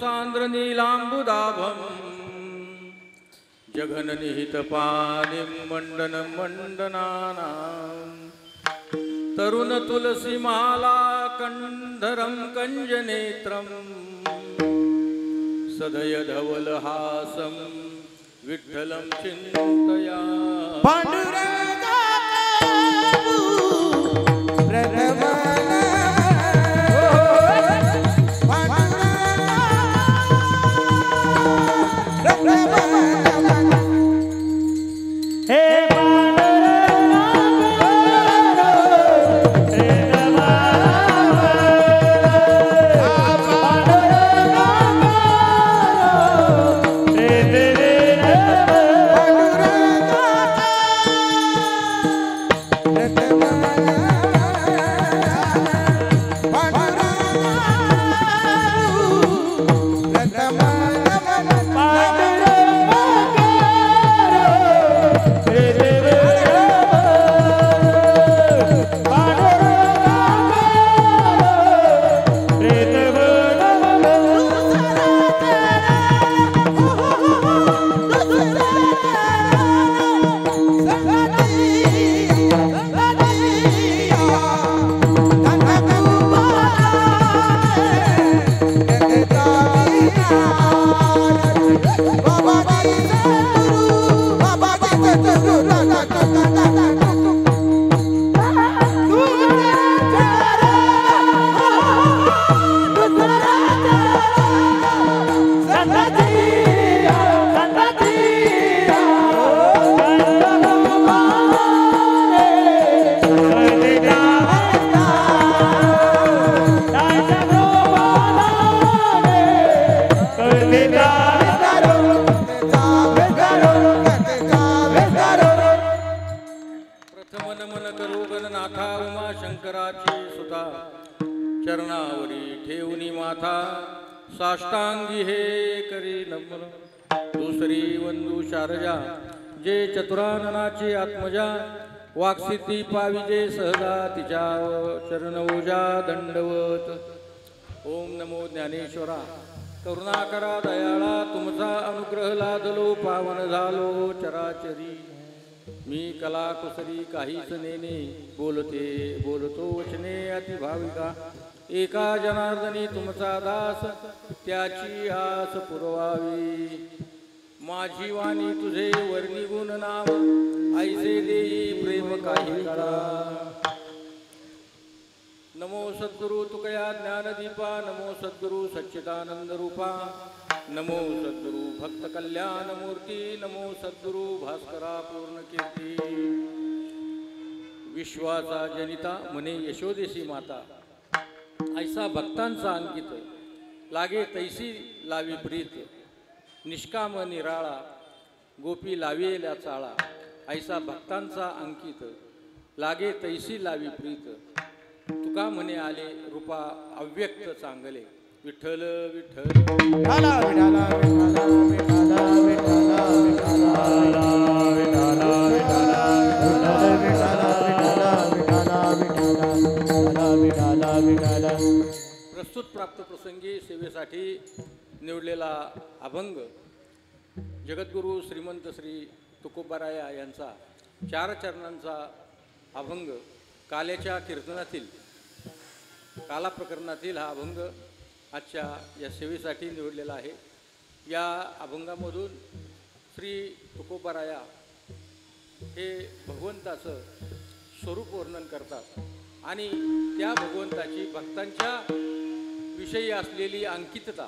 सान्द्र नीलाम्बुदाभं जघननिहितपाणिं मण्डनं मण्डनानां तरुण तुलसीमाला कंधरं कंजनेत्रं सदय धवलहासं विठ्ठलं चिन्तया पांडुरंगा चरणावरी ठेवनी माथा साष्टांगी हे करी नमन दुसरी वंदू शारजा जे चतुराननाची आत्मजा वाक्सिती पाविजे सहजा तिच्या चरण ओजा दंडवत ओम नमो ज्ञानेश्वरा करुणाकरा दयाळा तुमचा अनुग्रह लादलो पावन झालो चराचरी मी कला कुसरी काहीच नेने बोलते बोलतो वचने अतिभाविका एका जनार्दनी तुमचा दास त्याची आस पुरवावी माझी वाणी तुझे वर्णी गुण नाम ऐसे देई प्रेम काही कळा नमो सद्गुरु तुकया ज्ञानदीपा नमो सद्गुरु सच्चिदानंद रूपा नमो सद्गुरु भक्त कल्याण मूर्ती नमो सद्गुरु भास्करा पूर्ण कीर्ती विश्वाचा जनिता म्हणे यशोदेशी माता ऐसा भक्तांचा अंकित लागे तैसी लावी प्रीत निष्काम निराळा गोपी लावेल्या चाळा ऐसा भक्तांचा अंकित लागे तैसी लावी प्रीत तुका म्हणे आले रूपा अव्यक्त चांगले विठ्ठल विठ्ठल विठाला विठाला विठाला विठाला विठाला विठाला विठाला विठाला प्रस्तुत प्राप्त प्रसंगी सेवेसाठी निवडलेला अभंग जगद्गुरु श्रीमंत श्री तुकोबाराया यांचा 4 चरणांचा अभंग काल्याच्या कीर्तनातील काला प्रकरणातील हा अभंग आजच्या या सेवेसाठी निवडलेला आहे। या अभंगामधून श्री तुकोबाराया हे भगवंताचं स्वरूप वर्णन करतात आणि त्या भगवंताची भक्तांच्या विषयी असलेली अंकितता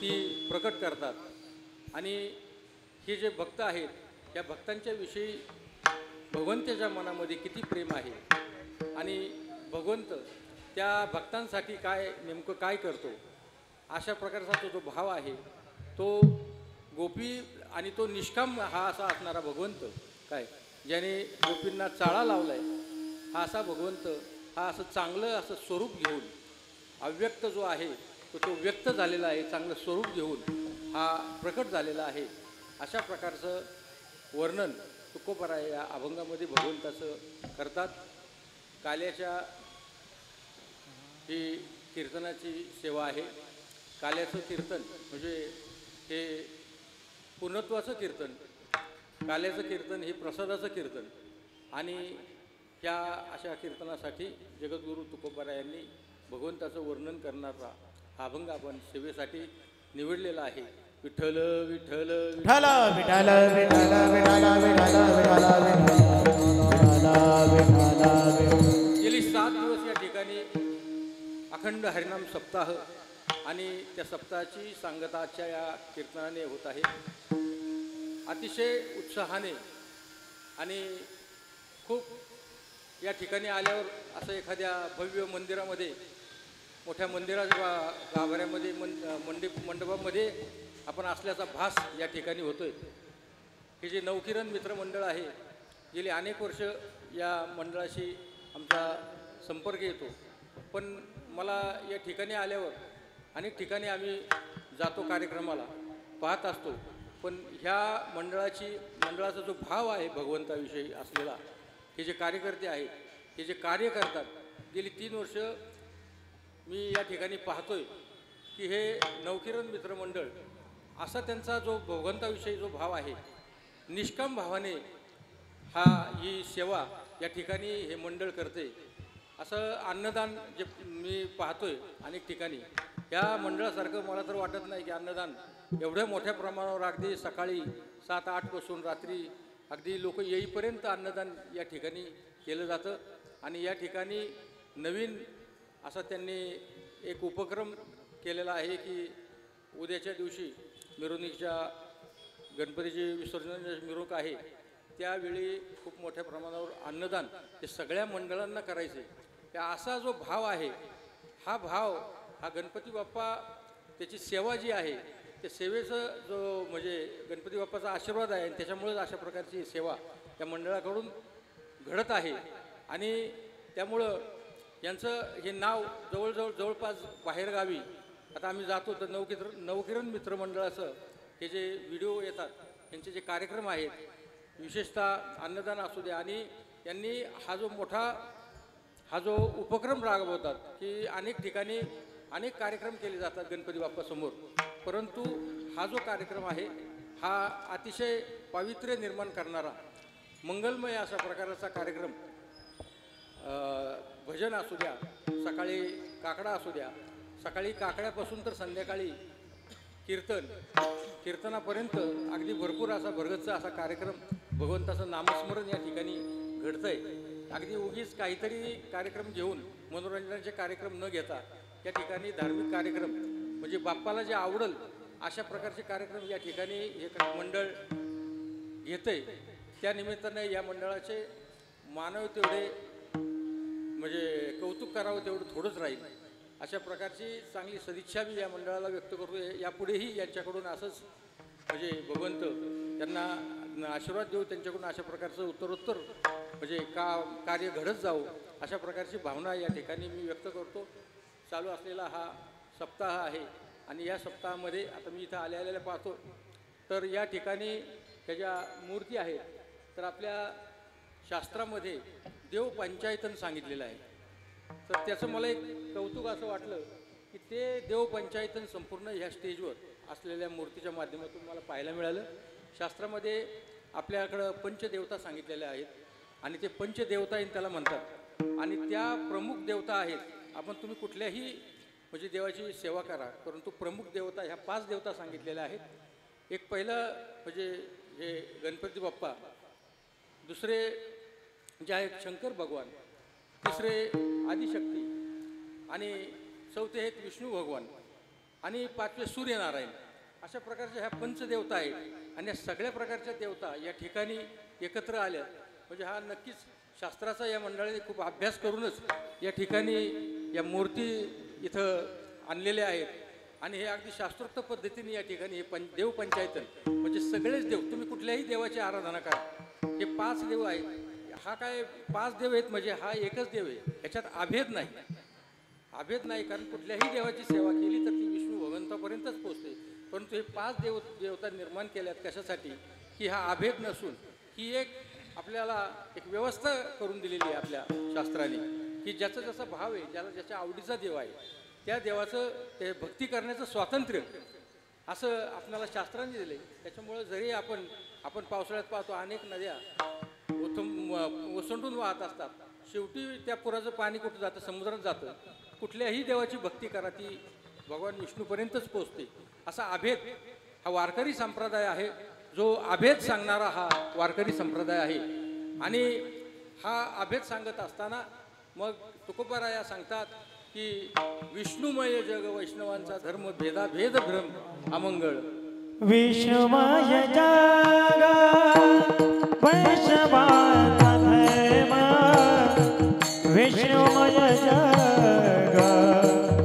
ती प्रकट करतात आणि हे जे भक्त आहेत या भक्तांच्या विषयी भगवंताच्या मनामध्ये किती प्रेम आहे आणि भगवंत त्या भक्तांसाठी नेमकं काय करतो अशा प्रकारचा तो भाव आहे तो गोपी आणि तो निष्काम हा असा असणारा भगवंत काय ज्याने गोपींना चाळा लावलाय हा असा भगवंत हा असं चांगलं असं स्वरूप घेऊन अव्यक्त जो आहे तो व्यक्त झालेला आहे चांगलं स्वरूप घेऊन हा प्रकट झालेला आहे अशा प्रकारचं वर्णन तुकोबाराया या अभंगामध्ये भगवंताचं करतात। काल्याच्या ही कीर्तनाची सेवा आहे। काल्याचं कीर्तन म्हणजे हे पूर्णत्वाचं कीर्तन, काल्याचं कीर्तन हे प्रसादाचं कीर्तन. आणि ह्या अशा कीर्तनासाठी जगद्गुरू तुकोबारायांनी भगवंताचं वर्णन करणारा हा अभंग आपण सेवेसाठी निवडलेला आहे. विठ्ठल विठ्ठल विठ्ठल विठ्ठल विठ्ठल विठ्ठल विठ्ठल विठ्ठल. गेली 7 दिवस या ठिकाणी अखंड हरिनाम सप्ताह आणि त्या सप्ताहाची सांगताच्या या कीर्तनाने होत आहे. अतिशय उत्साहाने आणि खूप या ठिकाणी आल्यावर असं एखाद्या भव्य मंदिरामध्ये, मोठ्या मंदिराच्या गाभाऱ्यामध्ये मंडपामध्ये आपण असल्याचा भास या ठिकाणी होतोय. हे जे नवकिरण मित्रमंडळ आहे, गेली अनेक वर्ष या मंडळाशी आमचा संपर्क येतो. पण मला या ठिकाणी आल्यावर अनेक ठिकाणी आम्ही जातो, कार्यक्रमाला पाहत असतो. पण ह्या मंडळाचा जो भाव आहे भगवंताविषयी असलेला, हे जे कार्यकर्ते आहेत, हे जे कार्य करतात, गेली 3 वर्ष मी या ठिकाणी पाहतोय की हे नवकिरण मित्रमंडळ असा त्यांचा जो भगवंताविषयी जो भाव आहे, निष्काम भावाने ही सेवा या ठिकाणी हे मंडळ करते. असं अन्नदान जे मी पाहतोय अनेक ठिकाणी, या मंडळासारखं मला तर वाटत नाही की अन्नदान एवढ्या मोठ्या प्रमाणावर अगदी सकाळी 7-8 पासून रात्री अगदी लोक येईपर्यंत अन्नदान या ठिकाणी केलं जातं. आणि या ठिकाणी नवीन असा त्यांनी एक उपक्रम केलेला आहे की उद्याच्या दिवशी मिरवणुकीच्या गणपतीची विसर्जन मिरवणूक आहे, त्यावेळी खूप मोठ्या प्रमाणावर अन्नदान हे सगळ्या मंडळांना करायचे. त्या असा जो भाव आहे, हा भाव हा गणपती बाप्पा त्याची सेवा जी आहे, त्या सेवेचं जो म्हणजे गणपती बाप्पाचा आशीर्वाद आहे, त्याच्यामुळेच अशा प्रकारची सेवा त्या मंडळाकडून घडत आहे. आणि त्यामुळं यांचं हे नाव जवळपास बाहेरगावी आता आम्ही जातो तर नवकिरण मित्रमंडळाचं हे जे व्हिडिओ येतात, यांचे जे कार्यक्रम आहेत, विशेषतः अन्नदान असू द्या, आणि यांनी हा जो उपक्रम राबवतात की अनेक ठिकाणी अनेक कार्यक्रम केले जातात गणपती बाप्पासमोर, परंतु हा जो कार्यक्रम आहे हा अतिशय पावित्र्य निर्माण करणारा मंगलमय अशा प्रकारचा कार्यक्रम. भजन असू द्या, सकाळी काकडा असू द्या, सकाळी काकड्यापासून तर संध्याकाळी कीर्तनापर्यंत अगदी भरपूर असा भरगच्च असा कार्यक्रम, भगवंताचं नामस्मरण या ठिकाणी घडतंय. अगदी उगीच काहीतरी कार्यक्रम घेऊन मनोरंजनाचे कार्यक्रम न घेता या ठिकाणी धार्मिक कार्यक्रम म्हणजे बाप्पाला जे आवडल अशा प्रकारचे कार्यक्रम या ठिकाणी हे मंडळ घेतंय. त्या निमित्ताने या मंडळाचे मानव तेवढे म्हणजे कौतुक करावं तेवढं थोडंच राहील. अशा प्रकारची चांगली सदिच्छा मी या मंडळाला व्यक्त करतो. यापुढेही यांच्याकडून असंच म्हणजे भगवंत त्यांना आशीर्वाद देऊ, त्यांच्याकडून अशा प्रकारचं उत्तरोत्तर म्हणजे कार्य घडत जाऊ, अशा प्रकारची भावना या ठिकाणी मी व्यक्त करतो. चालू असलेला हा सप्ताह आहे आणि या सप्ताहामध्ये आता मी इथं आलेल्या पाहतो तर या ठिकाणी त्याच्या मूर्ती आहेत. तर आपल्या शास्त्रामध्ये देव पंचायतन सांगितलेलं आहे. तर त्याचं मला एक कौतुक असं वाटलं की ते देव पंचायतन संपूर्ण ह्या स्टेजवर असलेल्या मूर्तीच्या माध्यमातून मला पाहायला मिळालं. शास्त्रामध्ये आपल्याकडं पंचदेवता सांगितलेल्या आहेत आणि ते पंचदेवता त्याला म्हणतात. आणि त्या प्रमुख देवता आहेत. तुम्ही कुठल्याही म्हणजे देवाची सेवा करा, परंतु प्रमुख देवता ह्या 5 देवता सांगितलेल्या आहेत. एक पहिलं म्हणजे हे गणपती बाप्पा, दुसरे जे आहेत शंकर भगवान, तिसरे आदिशक्ती, आणि चौथे आहेत विष्णू भगवान, आणि 5वे सूर्यनारायण. अशा प्रकारच्या ह्या पंचदेवता आहेत. आणि या सगळ्या प्रकारच्या देवता या ठिकाणी एकत्र आल्या म्हणजे हा नक्कीच शास्त्राचा या मंडळाने खूप अभ्यास करूनच या ठिकाणी या मूर्ती इथं आणलेल्या आहेत. आणि हे अगदी शास्त्रोक्त पद्धतीने या ठिकाणी हे देव पंचायतन म्हणजे सगळेच देव, तुम्ही कुठल्याही देवाची आराधना करा, हे 5 देव आहेत. हा काय 5 देव आहेत म्हणजे हा एकच देव आहे, याच्यात अभेद नाही. कारण कुठल्याही देवाची सेवा केली तर ती विष्णू भगवंतापर्यंतच पोचते. परंतु हे 5 देवता निर्माण केल्यात कशासाठी की हा अभेद नसून ही एक आपल्याला एक व्यवस्था करून दिलेली आहे आपल्या शास्त्राने की ज्याचा जसा भाव आहे, ज्याला ज्याच्या आवडीचा देव आहे त्या देवाचं ते भक्ती करण्याचं स्वातंत्र्य असं आपल्याला शास्त्रांनी दिले. त्याच्यामुळं जरी आपण पावसाळ्यात पाहतो अनेक नद्या ओसंडून वाहत असतात, शेवटी त्या पुराचं पाणी कुठं जातं? समुद्रात जातं. कुठल्याही देवाची भक्ती करा ती भगवान विष्णूपर्यंतच पोचते. असा अभेद हा वारकरी संप्रदाय आहे, जो अभेद सांगणारा हा वारकरी संप्रदाय आहे. आणि हा अभेद सांगत असताना मग तुकोबाराया सांगतात की विष्णुमय जग वैष्णवांचा धर्म भेदाभेद भ्रम अमंगळ. विष्णुमय जग वैष्णवांचा धर्म, विष्णुमय जग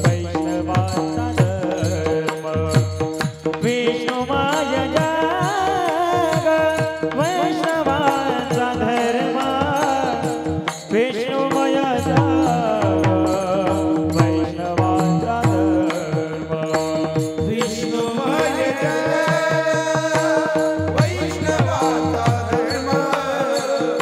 वैष्णवांचा धर्म, विष्णुमय जग वैष्णवांचा धर्म, विष्णुमय जग वैष्णवांचा धर्म, विष्णुमय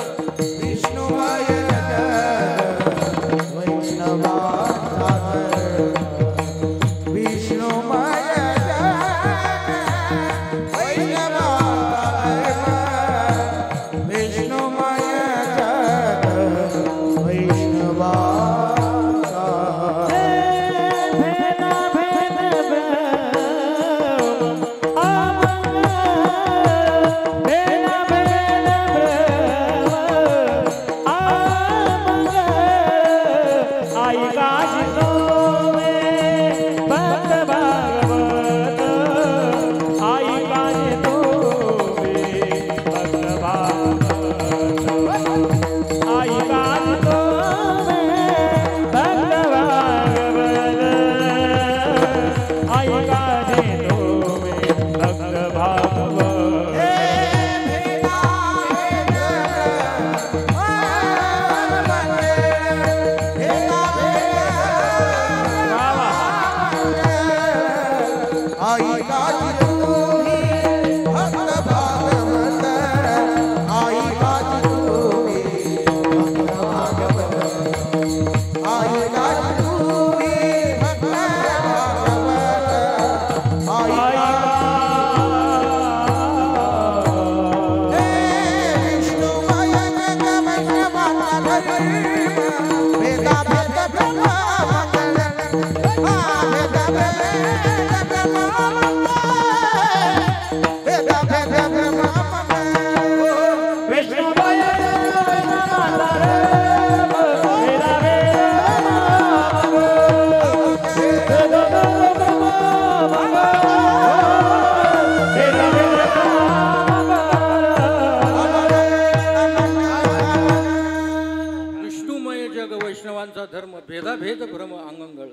धर्म भेदाभेद भ्रम अंगंगळ.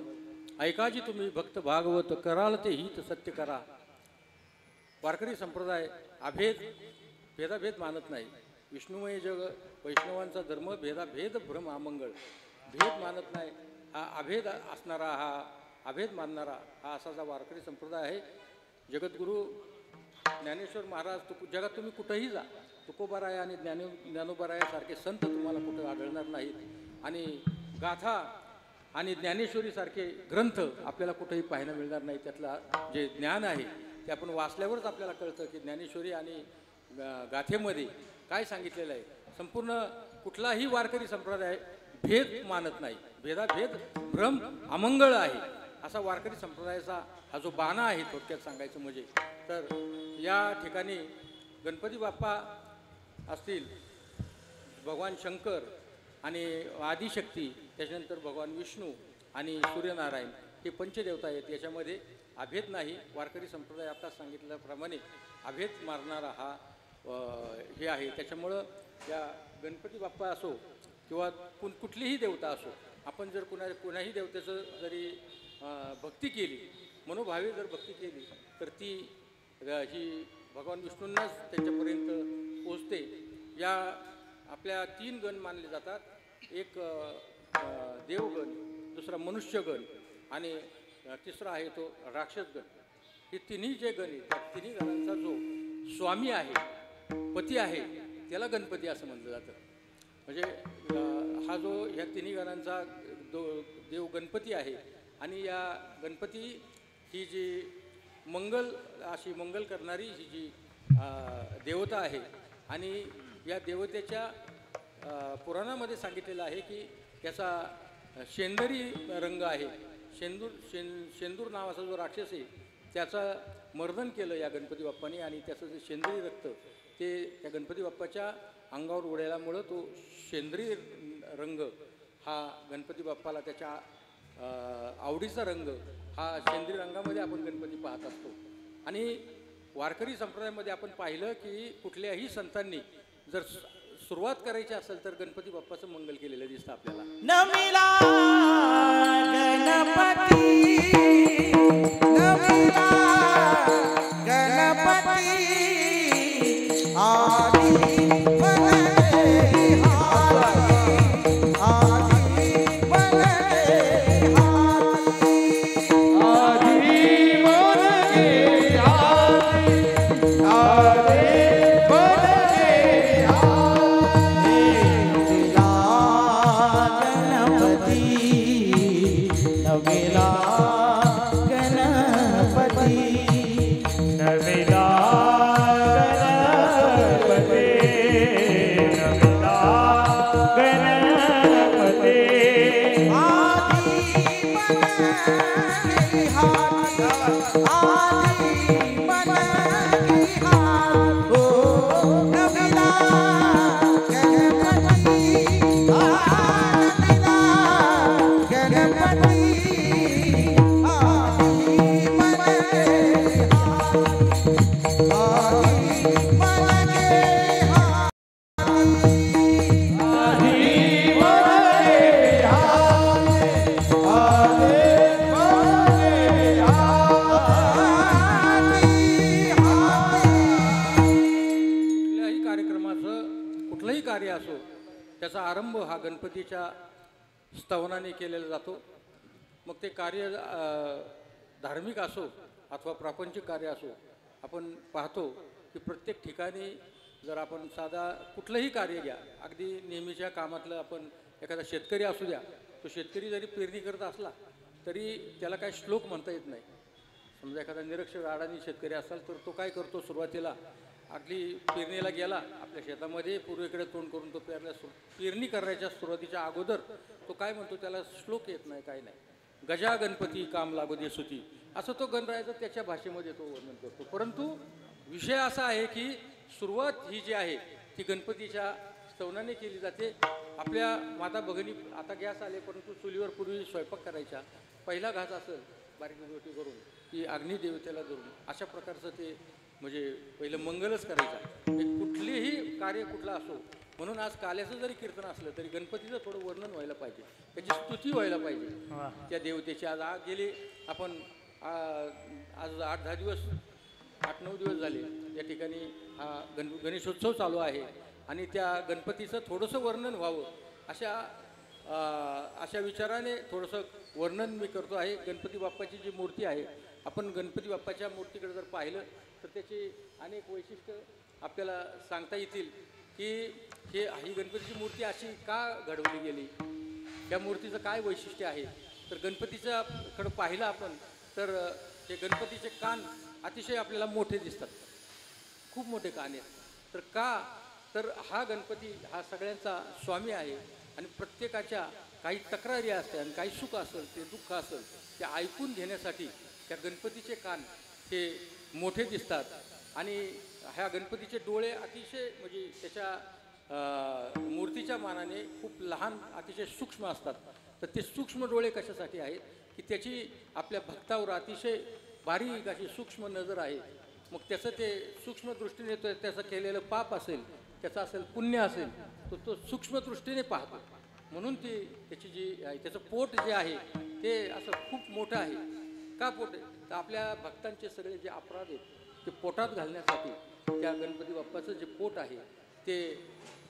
ऐकाजी तुम्ही भक्त भागवत कराल ते हित सत्य करा. वारकरी संप्रदाय भेदाभेद मानत नाही. विष्णुमय जग वैष्णवांचा धर्म भेदाभेद भ्रम अमंगळ. भेद मानत नाही, हा अभेद असणारा, हा अभेद मानणारा हा असा जो वारकरी संप्रदाय आहे. जगद्गुरू ज्ञानेश्वर महाराज जगात तुम्ही कुठंही जा, तुकोबाराय आणि ज्ञानोबारायासारखे संत तुम्हाला कुठं आढळणार नाहीत. आणि गाथा आणि ज्ञानेश्वरीसारखे ग्रंथ आपल्याला कुठेही पाहायला मिळणार नाही. त्यातला जे ज्ञान आहे ते आपण वाचल्यावरच आपल्याला कळतं की ज्ञानेश्वरी आणि गाथेमध्ये काय सांगितलेलं आहे. संपूर्ण कुठलाही वारकरी संप्रदाय भेद मानत नाही. भेदाभेद भ्रम अमंगळ आहे असा वारकरी संप्रदायाचा हा जो बाणा आहे. थोडक्यात सांगायचं म्हणजे तर या ठिकाणी गणपती बाप्पा असतील, भगवान शंकर आणि आदिशक्ती, त्याच्यानंतर भगवान विष्णू आणि सूर्यनारायण हे पंचदेवता आहेत. याच्यामध्ये अभेद नाही. वारकरी संप्रदाय आता सांगितल्याप्रमाणे अभेद मारणारा हा हे आहे. त्याच्यामुळं या गणपती बाप्पा असो किंवा कुठलीही देवता असो, आपण जर कुणाही देवतेचं जरी भक्ती केली, मनोभावे जर भक्ती केली तर ती ही भगवान विष्णूंनाच त्यांच्यापर्यंत पोचते. या आपल्या 3 गण मानले जातात. एक देवगण, दुसरा मनुष्यगण आणि तिसरा आहे तो राक्षसगण. हे तिन्ही जे गण आहेत त्या तिन्ही गणांचा जो स्वामी आहे, पती आहे, त्याला गणपती असं म्हटलं जातं. म्हणजे हा जो ह्या तिन्ही गणांचा देव गणपती आहे आणि या गणपती ही जी अशी मंगल करणारी ही जी देवता आहे आणि या देवतेच्या पुराणामध्ये सांगितलेलं आहे की याचा शेंदरी रंग आहे. शेंदूर नावाचा जो राक्षस आहे त्याचं मर्दन केलं या गणपती बाप्पाने आणि त्याचं जे शेंदरी रक्त ते त्या गणपती बाप्पाच्या अंगावर उडाल्यामुळं तो शेंदरी रंग हा गणपती बाप्पाला त्याच्या आवडीचा रंग हा शेंदरी रंगामध्ये आपण गणपती पाहत असतो. आणि वारकरी संप्रदायामध्ये आपण पाहिलं की कुठल्याही संतांनी जर सुरुवात करायची असेल तर गणपती बाप्पाचं मंगल केलेलं दिसतं आपल्याला. नमिला गणपती नमिला गणपती आदि त्याचा आरंभ हा गणपतीच्या स्तवनाने केलेला जातो. मग ते कार्य धार्मिक असो अथवा प्रापंचिक कार्य असो, आपण पाहतो की प्रत्येक ठिकाणी जर आपण साधा कुठलंही कार्य घ्या, अगदी नेहमीच्या कामातलं आपण एखादा शेतकरी असू द्या, तो शेतकरी जरी पेरणी करत असला तरी त्याला काही श्लोक म्हणता येत नाही. समजा एखादा निरक्षर अडाणी शेतकरी असाल तर तो काय करतो, सुरुवातीला अगदी पेरणीला गेला आपल्या शेतामध्ये, पूर्वेकडे तोंड करून तो पेरणी करायच्या सुरुवातीच्या अगोदर तो काय म्हणतो, त्याला श्लोक येत नाही, काय नाही. गजा गणपती काम लागू दे सुती, असं तो गणरायाचा त्याच्या भाषेमध्ये तो वर्णन करतो. परंतु विषय असा आहे की सुरुवात ही जी आहे ती गणपतीच्या स्तवनाने केली जाते. आपल्या माता भगिनी आता गॅस आले, परंतु चुलीवर पूर्वी स्वयंपाक करायचा. पहिला घास असेल बारीक रोटी करून की अग्निदेवतेला धरून, अशा प्रकारचं ते म्हणजे पहिलं मंगलच करायचं. कुठलेही कार्य कुठलं असो, म्हणून आज काल्याचं जरी कीर्तन असलं तरी गणपतीचं थोडं वर्णन व्हायला पाहिजे, त्याची स्तुती व्हायला पाहिजे त्या देवतेची. आज गेले आपण आज 8-10 दिवस 8-9 दिवस झाले या ठिकाणी हा गणेशोत्सव चालू आहे आणि त्या गणपतीचं थोडंसं वर्णन व्हावं अशा विचाराने थोडंसं वर्णन मी करतो आहे. गणपती बाप्पाची जी मूर्ती आहे, आपण गणपती बाप्पाच्या मूर्तीकडे जर पाहिलं तर त्याची अनेक वैशिष्ट्य आपल्याला सांगता येतील की ही गणपतीची मूर्ती अशी का घडवली गेली, त्या मूर्तीचं काय वैशिष्ट्य आहे. तर गणपतीच्याकडं पाहिलं आपण तर ते गणपतीचे कान अतिशय आपल्याला मोठे दिसतात, खूप मोठे कान आहेत. तर का, तर हा गणपती हा सगळ्यांचा स्वामी आहे आणि प्रत्येकाच्या काही तक्रारी असतात आणि काही सुख असेल ते दुःख असेल ते ऐकून घेण्यासाठी त्या गणपतीचे कान हे मोठे दिसतात. आणि ह्या गणपतीचे डोळे अतिशय म्हणजे त्याच्या मूर्तीच्या मानाने खूप लहान, अतिशय सूक्ष्म असतात. तर ते सूक्ष्म डोळे कशासाठी आहेत की त्याची आपल्या भक्तावर अतिशय बारीक अशी सूक्ष्म नजर आहे. मग त्याचं ते सूक्ष्म दृष्टीने त्याचं केलेलं पाप असेल, त्याचं असेल पुण्य असेल, तो सूक्ष्म दृष्टीने पाहतो. म्हणून त्याची जी आहे त्याचं पोट जे आहे ते असं खूप मोठं आहे. का पोट आहे, तर आपल्या भक्तांचे सगळे जे अपराध आहेत ते पोटात घालण्यासाठी त्या गणपती बाप्पाचं जे पोट आहे ते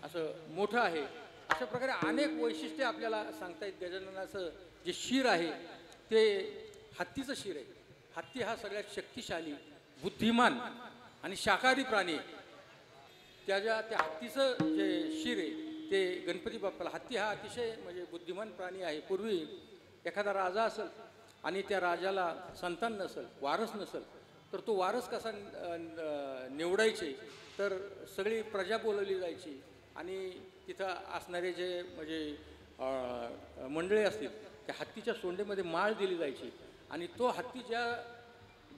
असं मोठं आहे. अशा प्रकारे अनेक वैशिष्ट्ये आपल्याला सांगता येत. गजाननाचं जे शिर आहे ते हत्तीचं शिर आहे. हत्ती हा सगळ्यात शक्तिशाली, बुद्धिमान आणि शाकाहारी प्राणी आहे. त्या हत्तीचं जे शिर आहे ते गणपती बाप्पाला, हत्ती हा अतिशय म्हणजे बुद्धिमान प्राणी आहे. पूर्वी एखादा राजा असेल आणि त्या राजाला संतान नसेल, वारस नसेल, तर तो वारस कसा निवडायचे, तर सगळी प्रजा बोलवली जायची आणि तिथं असणारे जे म्हणजे मंडळी असतील त्या हत्तीच्या सोंडेमध्ये माळ दिली जायची आणि तो हत्ती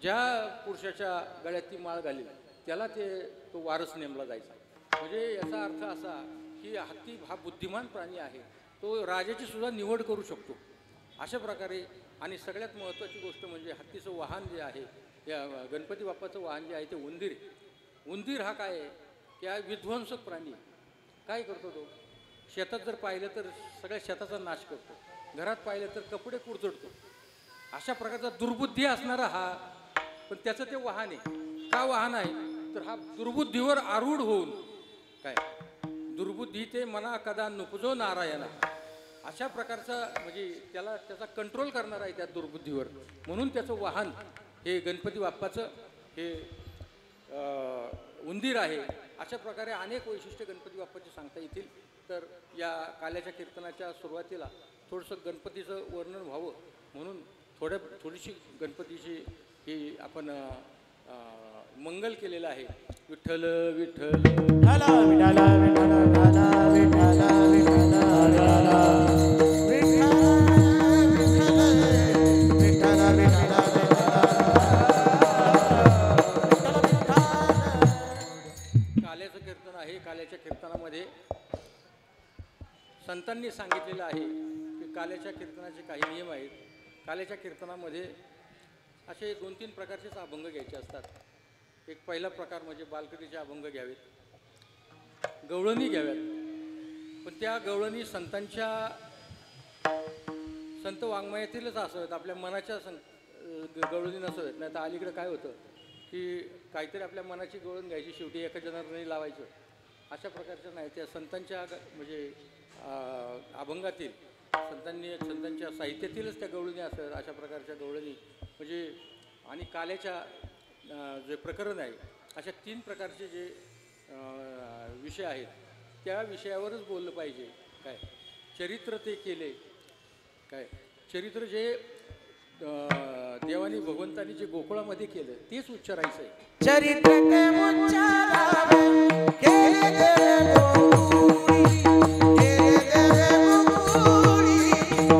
ज्या पुरुषाच्या गळ्यात ती माळ घालील त्याला तो वारस नेमला जायचा. म्हणजे याचा अर्थ असा की हत्ती हा बुद्धिमान प्राणी आहे, तो राजाची सुद्धा निवड करू शकतो अशा प्रकारे. आणि सगळ्यात महत्त्वाची गोष्ट म्हणजे हत्तीचं वाहन जे आहे, या गणपती बाप्पाचं वाहन जे आहे ते उंदीर. उंदीर हा काय आहे की हा विध्वंसक प्राणी. काय करतो तो? शेतात जर पाहिलं तर सगळ्या शेताचा नाश करतो, घरात पाहिलं तर कपडे कुरतडतो. अशा प्रकारचा दुर्बुद्धी असणारा हा, पण त्याचं ते वाहन आहे. का वाहन आहे तर हा दुर्बुद्धीवर आरूढ होऊन काय, दुर्बुद्धी ते मना कदा नुपजो नारायणा, अशा प्रकारचा म्हणजे त्याचा कंट्रोल करणार आहे त्या दुर्बुद्धीवर. म्हणून त्याचं वाहन हे गणपती बाप्पाचं हे उंदीर आहे. अशा प्रकारे अनेक वैशिष्ट्य गणपती बाप्पाची सांगता येतील. तर या काल्याच्या कीर्तनाच्या सुरुवातीला थोडंसं गणपतीचं वर्णन व्हावं म्हणून थोडीशी गणपतीची ही आपण मंगल केलेलं आहे. विठ्ठल विठ्ठल विठ्ठल विठ्ठल विठ्ठल विठ्ठल काल्याचं कीर्तन आहे. काल्याच्या कीर्तनामध्ये संतांनी सांगितलेलं आहे की काल्याच्या कीर्तनाचे काही नियम आहेत. काल्याच्या कीर्तनामध्ये असे 2-3 प्रकारचेच अभंग घ्यायचे असतात. एक पहिला प्रकार म्हणजे बालकटीचे अभंग घ्यावेत, गवळणी घ्याव्यात, पण त्या गवळणी संत वाङ्मयातीलच असावेत, आपल्या मनाच्या गवळणी नसावेत. नाही तर अलीकडे काय होतं की काहीतरी आपल्या मनाची गवळण घ्यायची, शेवटी एका जनार्दनी लावायचं. अशा प्रकारच्या नाही, त्या संतांच्या म्हणजे अभंगातील संतांच्या साहित्यातीलच त्या गवळणी असतात. अशा प्रकारच्या गवळणी म्हणजे आणि काल्याच्या जे प्रकरण आहे अशा 3 प्रकारचे जे विषय आहेत त्या विषयावरच बोललं पाहिजे. काय चरित्र ते केले, काय चरित्र जे देवानी भगवंतानी जे गोकुळामध्ये केलं तेच उच्चारायचं आहे. चरित्र ते उच्चारावे केले देवे गोकुळी,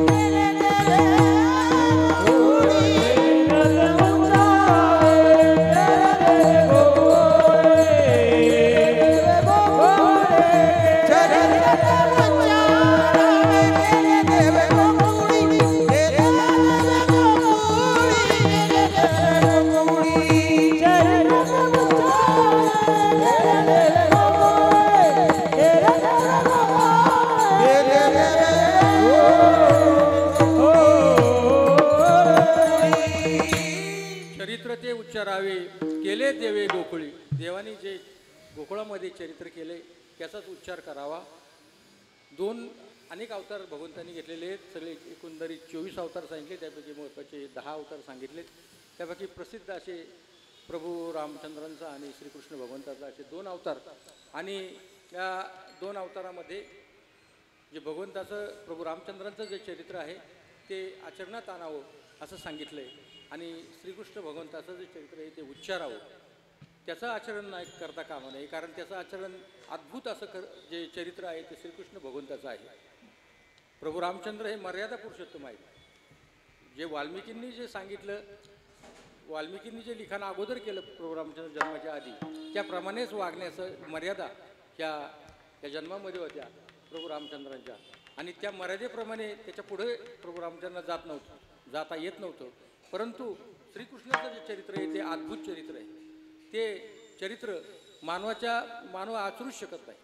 केले देवे गोकुळी, केले देवे गोकुळी. चरित्र ते उच्चारावे केले देवे गोकुळी. देवानी जे गोकुळामध्ये चरित्र केले त्याचाच उच्चार करावा. अनेक अवतार भगवंतांनी घेतलेले आहेत. सगळे एकंदरीत 24 अवतार सांगितले, त्यापैकी महत्त्वाचे 10 अवतार सांगितले. त्यापैकी प्रसिद्ध असे प्रभू रामचंद्रांचा आणि श्रीकृष्ण भगवंताचा असे 2 अवतार. आणि या 2 अवतारामध्ये जे भगवंताचं प्रभू रामचंद्रांचं जे चरित्र आहे ते आचरणात आणावं असं सांगितलं आहे. आणि श्रीकृष्ण भगवंताचं जे चरित्र आहे ते उच्चारावं, त्याचं आचरण नाही करता कामा नये. कारण त्याचं आचरण अद्भुत असं जे चरित्र आहे ते श्रीकृष्ण भगवंताचं आहे. प्रभू रामचंद्र हे मर्यादा पुरुषोत्तम आहेत. जे वाल्मिकींनी जे सांगितलं, वाल्मिकींनी जे लिखाण अगोदर केलं प्रभू रामचंद्र जन्माच्या आधी, त्याप्रमाणेच वागण्याचं मर्यादा त्या जन्मामध्ये होत्या प्रभू रामचंद्रांच्या. आणि त्या मर्यादेप्रमाणे त्याच्या पुढे प्रभू रामचंद्रांना जाता येत नव्हतं. परंतु श्रीकृष्णाचं जे चरित्र आहे ते अद्भुत चरित्र आहे. ते चरित्र मानव आचरूच शकत नाही,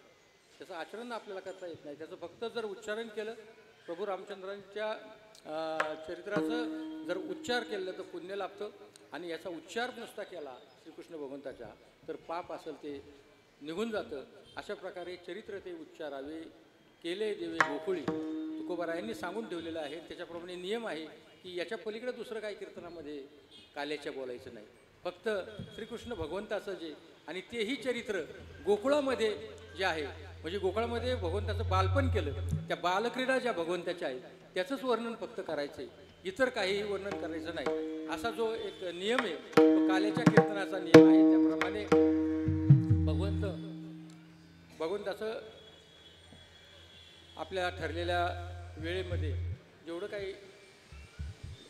त्याचं आचरण आपल्याला करता येत नाही. त्याचं फक्त जर उच्चारण केलं, प्रभू रामचंद्रांच्या चरित्राचं जर उच्चार केलं तर पुण्य लाभतं. आणि याचा उच्चार नुसता केला श्रीकृष्ण भगवंताच्या तर पाप असेल ते निघून जातं. अशा प्रकारे चरित्र ते उच्चारावे केले देवे गोकुळी तुकोबारायांनी सांगून ठेवलेलं आहे. त्याच्याप्रमाणे नियम आहे की याच्या पलीकडे दुसरं काही कीर्तनामध्ये काल्याच्या बोलायचं नाही. फक्त श्रीकृष्ण भगवंताचं जे आणि तेही चरित्र गोकुळामध्ये जे आहे, म्हणजे गोकुळामध्ये भगवंताचं बालपण केलं, त्या बालक्रीडा ज्या भगवंताच्या आहेत त्याचंच वर्णन फक्त करायचं आहे. इतर काही वर्णन करायचं नाही असा जो एक नियम आहे तो काल्याच्या कीर्तनाचा नियम आहे. त्याप्रमाणे भगवंताचं आपल्या ठरलेल्या वेळेमध्ये जेवढं काही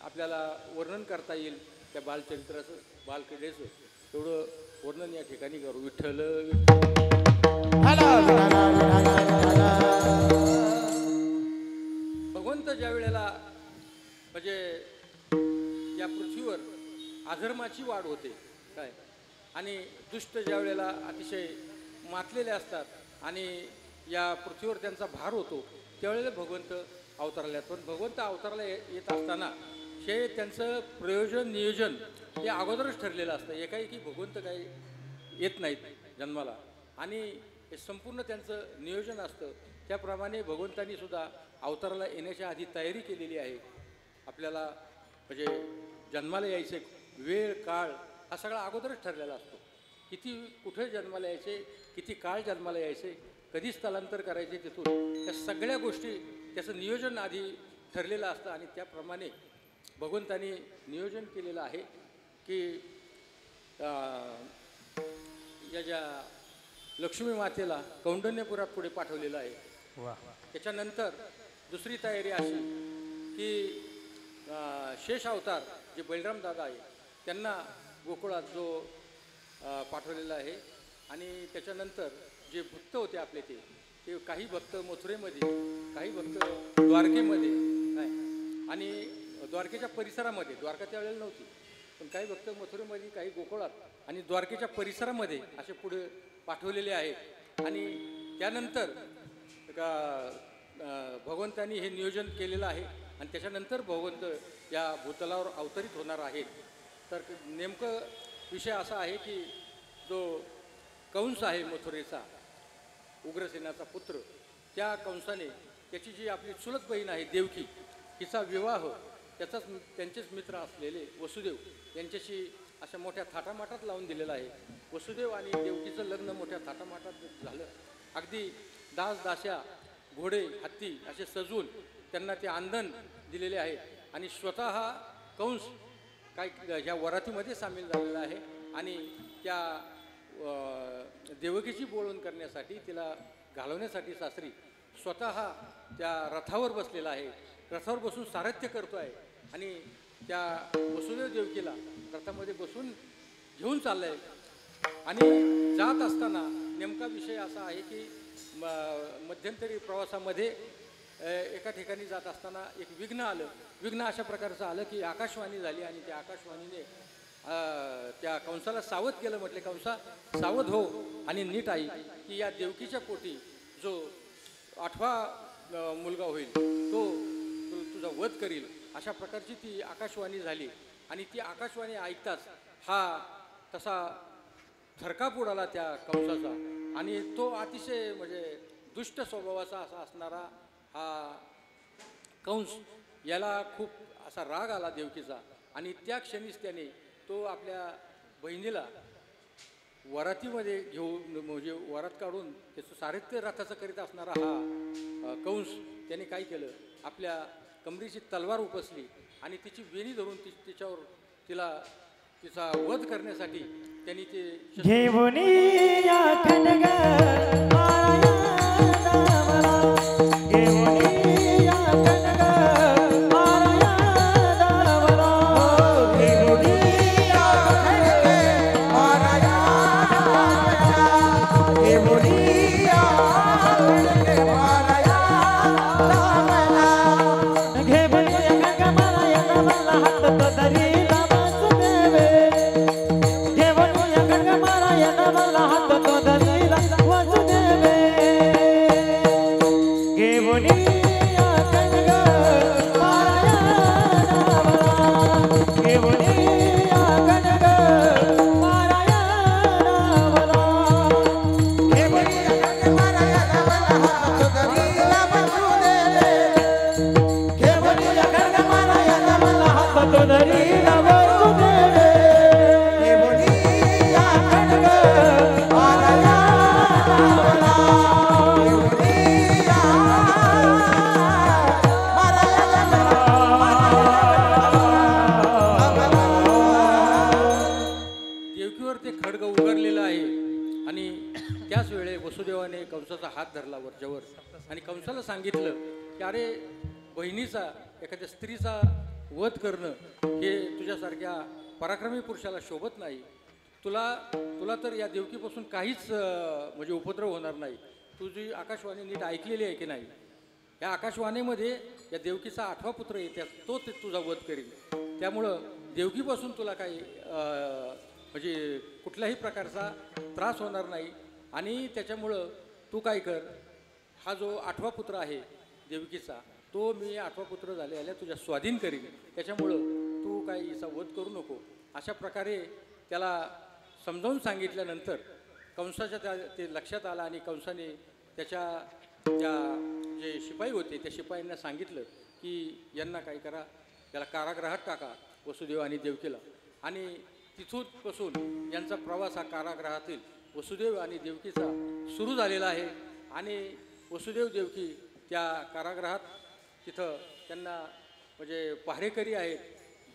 आपल्याला वर्णन करता येईल त्या बालचरित्राचं बालक्रीडेचं तेवढं वर्णन या ठिकाणी करू. विठ्ठल भगवंत ज्या वेळेला म्हणजे या पृथ्वीवर अधर्माची वाढ होते काय आणि दुष्ट ज्या वेळेला अतिशय मातलेले असतात आणि या पृथ्वीवर त्यांचा भार होतो त्यावेळेला भगवंत अवतराला येतात. पण भगवंत अवताराला येत असताना हे त्यांचं प्रयोजन नियोजन हे अगोदरच ठरलेलं असतं. एकाएकी भगवंत काही येत नाहीत जन्माला आणि हे संपूर्ण त्यांचं नियोजन असतं. त्याप्रमाणे भगवंतांनी सुद्धा अवताराला येण्याच्या आधी तयारी केलेली आहे. आपल्याला म्हणजे जन्माला यायचे वेळ काळ हा सगळा अगोदरच ठरलेला असतो. किती कुठे जन्माला यायचे, किती काळ जन्माला यायचे, कधी स्थलांतर करायचे तिथून त्या सगळ्या गोष्टी त्याचं नियोजन आधी ठरलेलं असतं आणि त्याप्रमाणे भगवंतांनी नियोजन केलेलं आहे की या ज्या लक्ष्मी मातेला कौंडण्यपुरात पुढे पाठवलेलं आहे. त्याच्यानंतर दुसरी तयारी अशी की शेष अवतार जे बलराम दादा आहे त्यांना गोकुळात जो पाठवलेला आहे आणि त्याच्यानंतर जे भक्त होते आपले ते काही भक्त मथुरेमध्ये, काही भक्त द्वारकेमध्ये काय आणि द्वारकेच्या परिसरामध्ये, द्वारका त्यावेळेला नव्हती पण काही भक्त मथुरेमध्ये, काही गोकुळात आणि द्वारकेच्या परिसरामध्ये असे पुढे पाठवलेले आहेत. आणि त्यानंतर भगवंतांनी हे नियोजन केलेलं आहे आणि त्याच्यानंतर भगवंत या भूतलावर अवतरित होणार आहेत. तर नेमकं विषय असा आहे की जो कंस आहे मथुरेचा, उग्रसेनाचा पुत्र, त्या कंसाने त्याची जी आपली चुलत बहीण आहे देवकी हिचा विवाह त्यांचेच मित्र असलेले वसुदेव यांच्याशी अशा मोठ्या थाटामाटात लावून दिलेला आहे. वसुदेव आणि देवकीचं लग्न मोठ्या थाटामाटात झालं. अगदी दास दास्या घोडे हत्ती असे सजवून त्यांना ते आंदण दिलेले आहे आणि स्वतः हा कंस काय ह्या वरातीमध्ये सामील झालेला आहे आणि त्या देवकीची बोलवण करण्यासाठी तिला घालवण्यासाठी सासरी स्वतः त्या रथावर बसलेला आहे. रथावर बसून सारथ्य करतो आहे आणि त्या वसुदेव देवकीला रथामध्ये बसून घेऊन चाललं आहे. आणि जात असताना नेमका विषय असा आहे की मध्यंतरी प्रवासामध्ये एका ठिकाणी जात असताना एक विघ्न आलं. विघ्न अशा प्रकारचं आलं की आकाशवाणी झाली आणि त्या आकाशवाणीने त्या कंसाला सावध केलं. म्हटले कंसा सावध हो आणि नीट आई की या देवकीच्या पोटी जो 8वा मुलगा होईल तो तुझा वध करील. अशा प्रकारची ती आकाशवाणी झाली आणि ती आकाशवाणी ऐकताच हा तसा थरकाप उडाला त्या कंसाचा आणि तो अतिशय म्हणजे दुष्ट स्वभावाचा असा असणारा हा कंस याला खूप असा राग आला देवकीचा आणि त्या क्षणीच त्याने तो आपल्या बहिणीला वरातीमध्ये घेऊन म्हणजे वरात काढून त्याचं सारथ्य रथाचं करीत असणारा हा कंस त्याने काय केलं, आपल्या कमरेची तलवार उपसली आणि तिची वेणी धरून तिच्यावर तिचा वध करण्यासाठी त्यांनी ते घेऊन या खड्ग हात तो धरीला वसुदेवे देवकीवर ते खड्ग उगारलेलं आहे आणि त्याच वेळे वसुदेवाने कंसाचा हात धरला वरच्यावर आणि कंसाला सांगितलं की अरे बहिणीचा एखाद्या स्त्रीचा वध करणं हे तुझ्यासारख्या पराक्रमी पुरुषाला शोभत नाही. तुला तर या देवकीपासून काहीच म्हणजे उपद्रव होणार नाही. तुझी आकाशवाणी नीट ऐकलेली आहे की नाही? या आकाशवाणीमध्ये या देवकीचा 8वा पुत्र येत्या तो ते तुझा वध करील. त्यामुळं देवकीपासून तुला काही म्हणजे कुठल्याही प्रकारचा त्रास होणार नाही. आणि त्याच्यामुळं तू काय कर, हा जो 8वा पुत्र आहे देवकीचा तो मी 8वा पुत्र झाले तुझ्या स्वाधीन करीन. त्याच्यामुळं तू काही हिचा वध करू नको. अशा प्रकारे त्याला समजावून सांगितल्यानंतर कंसाच्या ते लक्षात आलं आणि कंसाने त्याच्या त्या जे शिपाई होते त्या शिपाईंना सांगितलं की यांना काय करा, त्याला कारागृहात टाका वसुदेव आणि देवकीला. आणि तिथूनपासून यांचा प्रवास हा कारागृहातील वसुदेव आणि देवकीचा सुरू झालेला आहे. आणि वसुदेव देवकी त्या कारागृहात तिथं त्यांना म्हणजे पहारेकरी आहेत,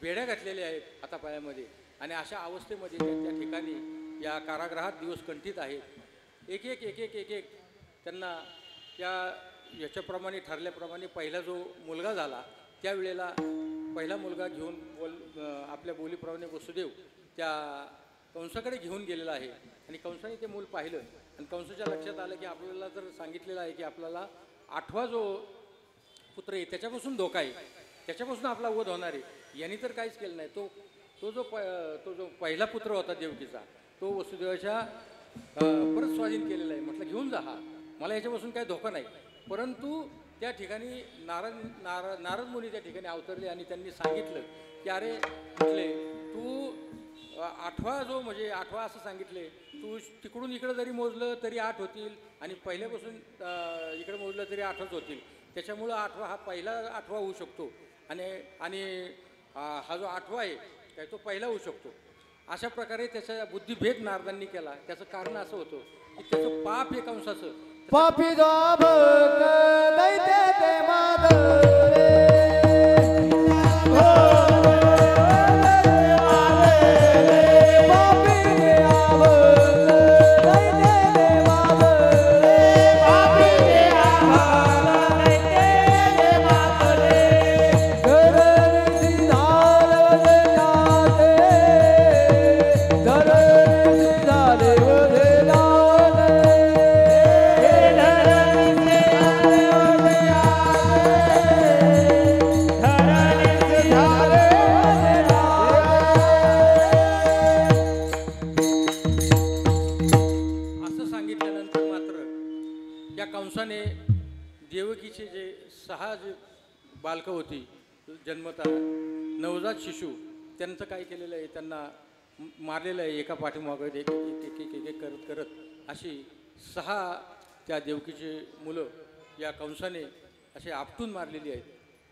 बेड्या घातलेल्या आहेत हातापायामध्ये आणि अशा अवस्थेमध्ये त्या ठिकाणी या कारागृहात दिवस कंठित आहेत. एक एक त्यांना याच्याप्रमाणे ठरल्याप्रमाणे पहिला जो मुलगा झाला त्यावेळेला पहिला मुलगा घेऊन आपल्या बोलीप्रमाणे वसुदेव त्या कंसाकडे घेऊन गेलेला आहे. आणि कंसाने ते मूल पाहिलं आणि कंसाच्या लक्षात आलं की आपल्याला जर सांगितलेलं आहे की आपल्याला 8वा जो पुत्र आहे त्याच्यापासून धोका आहे, त्याच्यापासून आपला वध होणार आहे. यांनी तर काहीच केलं नाही. तो जो पहिला पुत्र होता देवकीचा तो वसुदेवाच्या परत स्वाधीन केलेला आहे. म्हटलं घेऊन जा, हा मला याच्यापासून काही धोका नाही. परंतु त्या ठिकाणी नारद मुनी त्या ठिकाणी अवतरले आणि त्यांनी सांगितलं की अरे म्हटले तू 8वा जो म्हणजे 8वा असं सांगितले, तू तिकडून इकडं जरी मोजलं तरी 8 होतील आणि पहिल्यापासून इकडं मोजलं तरी 8च होतील. त्याच्यामुळं 8वा हा पहिला 8वा होऊ शकतो आणि हा जो 8वा आहे काय तो पहिला होऊ शकतो. अशा प्रकारे त्याचा बुद्धिभेद नारदांनी केला. त्याचं कारण असं होतं की त्याचं पाप हे कंसाचं पापी दैत्य ते माधरे देवकीचे जे 6 जे बालकं होती जन्मता नवजात शिशु त्यांचं काय केलेलं आहे, त्यांना मारलेलं आहे एका पाठीमागं एक करत करत. अशी 6 त्या देवकीचे मुलं या कंसाने असे आपटून मारलेली आहेत.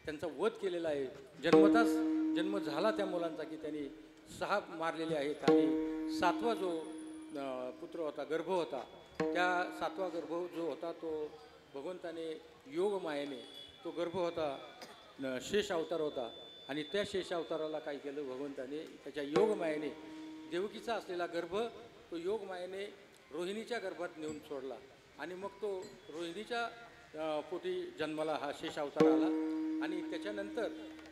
त्यांचा वध केलेला आहे. जन्म झाला त्या मुलांचा की त्यांनी 6 मारलेले आहेत. आणि 7वा जो पुत्र होता गर्भ होता त्या 7वा गर्भ जो होता तो भगवंताने योगमायेने तो गर्भ होता शेष अवतार होता. आणि त्या शेष अवताराला काय केलं भगवंताने त्याच्या योगमायेने देवकीचा असलेला गर्भ तो योगमायेने रोहिणीच्या गर्भात नेऊन सोडला. आणि मग तो रोहिणीच्या पोटी जन्माला हा शेष अवतार आला. आणि त्याच्यानंतर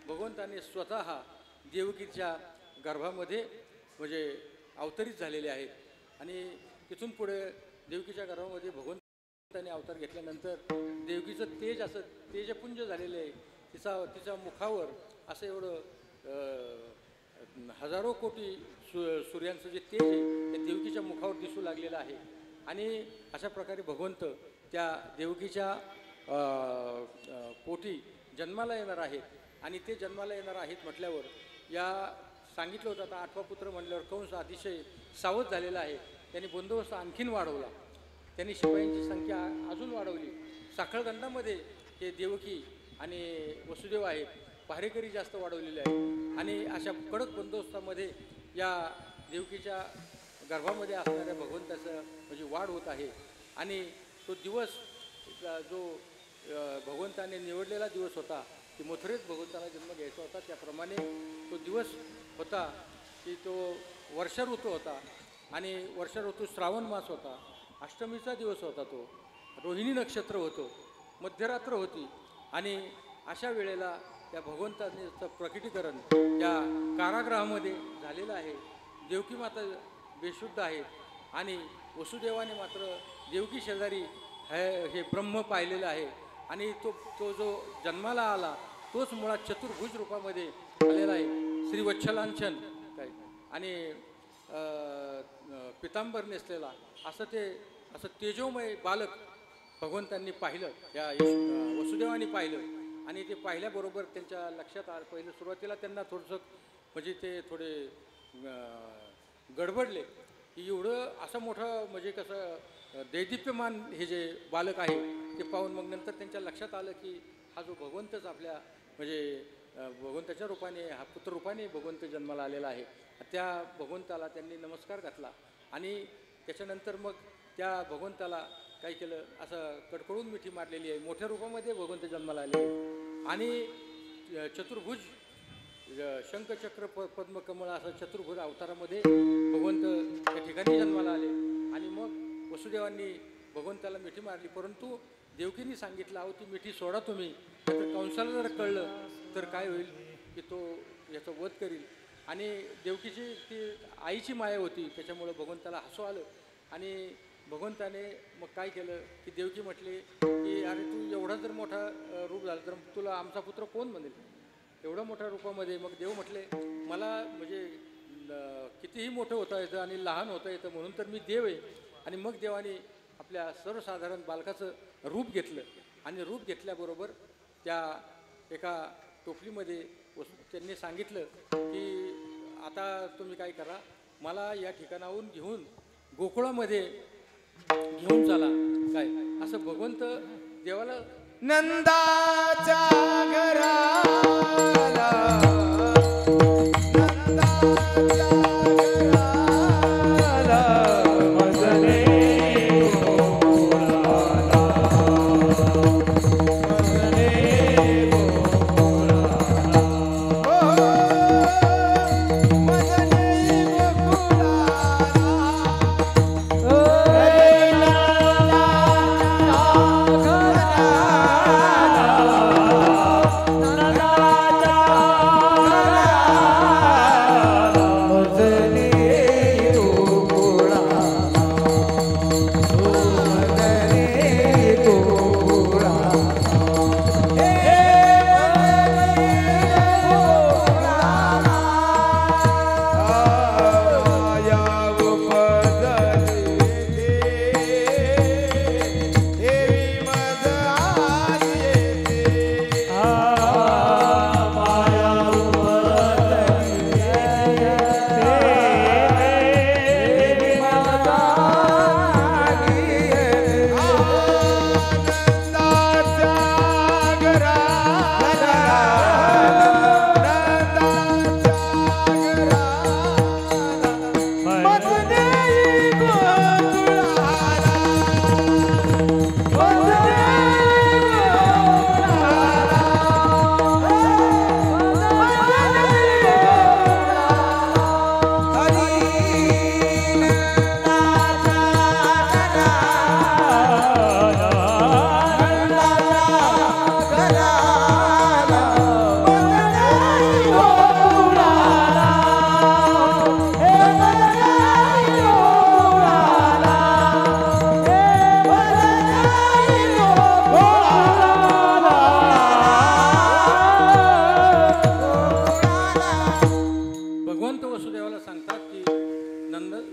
भगवंताने स्वतः देवकीच्या गर्भामध्ये म्हणजे अवतरित झालेले आहेत. आणि तिथून पुढे देवकीच्या गर्भामध्ये भगवंताने अवतार घेतल्यानंतर देवकीचं तेज असं तेजपुंज झालेलं आहे. तिच्या मुखावर असं एवढं हजारो कोटी सूर्यांचं जे तेज आहे ते देवकीच्या मुखावर दिसू लागलेलं आहे. आणि अशा प्रकारे भगवंत त्या देवकीच्या पोटी जन्माला येणार आहेत. आणि ते जन्माला येणार आहेत म्हटल्यावर या सांगितलं होतं आता 8वा पुत्र म्हटल्यावर कंस अतिशय सावध झालेला आहे. त्यांनी बंदोबस्त आणखीन वाढवला. त्यांनी शिपायांची संख्या अजून वाढवली. साखळदंडामध्ये हे देवकी आणि वसुदेव आहेत. पहारेकरी जास्त वाढवलेले आहेत. आणि अशा कडक बंदोबस्तामध्ये या देवकीच्या गर्भामध्ये असणाऱ्या भगवंताचं म्हणजे वाढ होत आहे. आणि तो दिवस जो भगवंताने निवडलेला दिवस होता की मथुरेत भगवंताला जन्म घ्यायचा होता त्याप्रमाणे तो दिवस होता की तो वर्षा ऋतू होता. आणि वर्षा ऋतू श्रावण मास होता, अष्टमीचा दिवस होता, तो रोहिणी नक्षत्र होतं, मध्यरात्र होती आणि अशा वेळेला त्या भगवंताचं प्रकटीकरण त्या कारागृहामध्ये झालेलं आहे. देवकी माता बेशुद्ध आहे आणि वसुदेवाने मात्र देवकी शेजारी हे ब्रह्म पाहिलेलं आहे आणि तो जो जन्माला आला तोच मुळात चतुर्भुज रूपामध्ये आलेला आहे. श्री वत्सलांछन काय आणि पितांबर नेसलेला असं तेजोमय बालक भगवंतांनी पाहिलं, या वसुदेवाने पाहिलं आणि ते पाहिल्याबरोबर त्यांच्या लक्षात आलं. पहिलं सुरुवातीला त्यांना थोडंसं म्हणजे ते थोडे गडबडले की एवढं असं मोठं म्हणजे कसं दैदिप्यमान हे जे बालक आहे ते पाहून मग नंतर त्यांच्या लक्षात आलं की हा जो भगवंतच आपल्या म्हणजे भगवंताच्या रूपाने, हा पुत्ररूपाने भगवंत जन्माला आलेला आहे. त्या भगवंताला त्यांनी नमस्कार घातला आणि त्याच्यानंतर मग त्या भगवंताला काय केलं, असं कडकडून मिठी मारलेली आहे. मोठ्या रूपामध्ये भगवंत जन्माला आले आणि चतुर्भुज शंखचक्र पद्मकमळ असं चतुर्भुज अवतारामध्ये भगवंत त्या ठिकाणी जन्माला आले आणि मग वसुदेवांनी भगवंताला मिठी मारली. परंतु देवकीने सांगितलं, अहो ती मिठी सोडा तुम्ही, तर कंसाला जर कळलं तर काय होईल की तो याचा वध करील. आणि देवकीची ती आईची माया होती, त्याच्यामुळं भगवंताला हसू आलं आणि भगवंताने मग काय केलं की देवकी म्हटली की अरे तू एवढा जर मोठा रूप झाला तर तुला आमचा पुत्र कोण म्हणेल, एवढ्या मोठ्या रूपामध्ये. मग देव म्हटले मला म्हणजे कितीही मोठं होता येतं आणि लहान होता येतं म्हणून तर मी देव आहे. आणि मग देवाने आपल्या सर्वसाधारण बालकाचं रूप घेतलं आणि रूप घेतल्याबरोबर त्या एका टोपलीमध्ये त्यांनी सांगितलं की आता तुम्ही काय करा, मला या ठिकाणाहून घेऊन गोकुळामध्ये घेऊन चला. काय असं भगवंत देवाला नंदाच्या घराला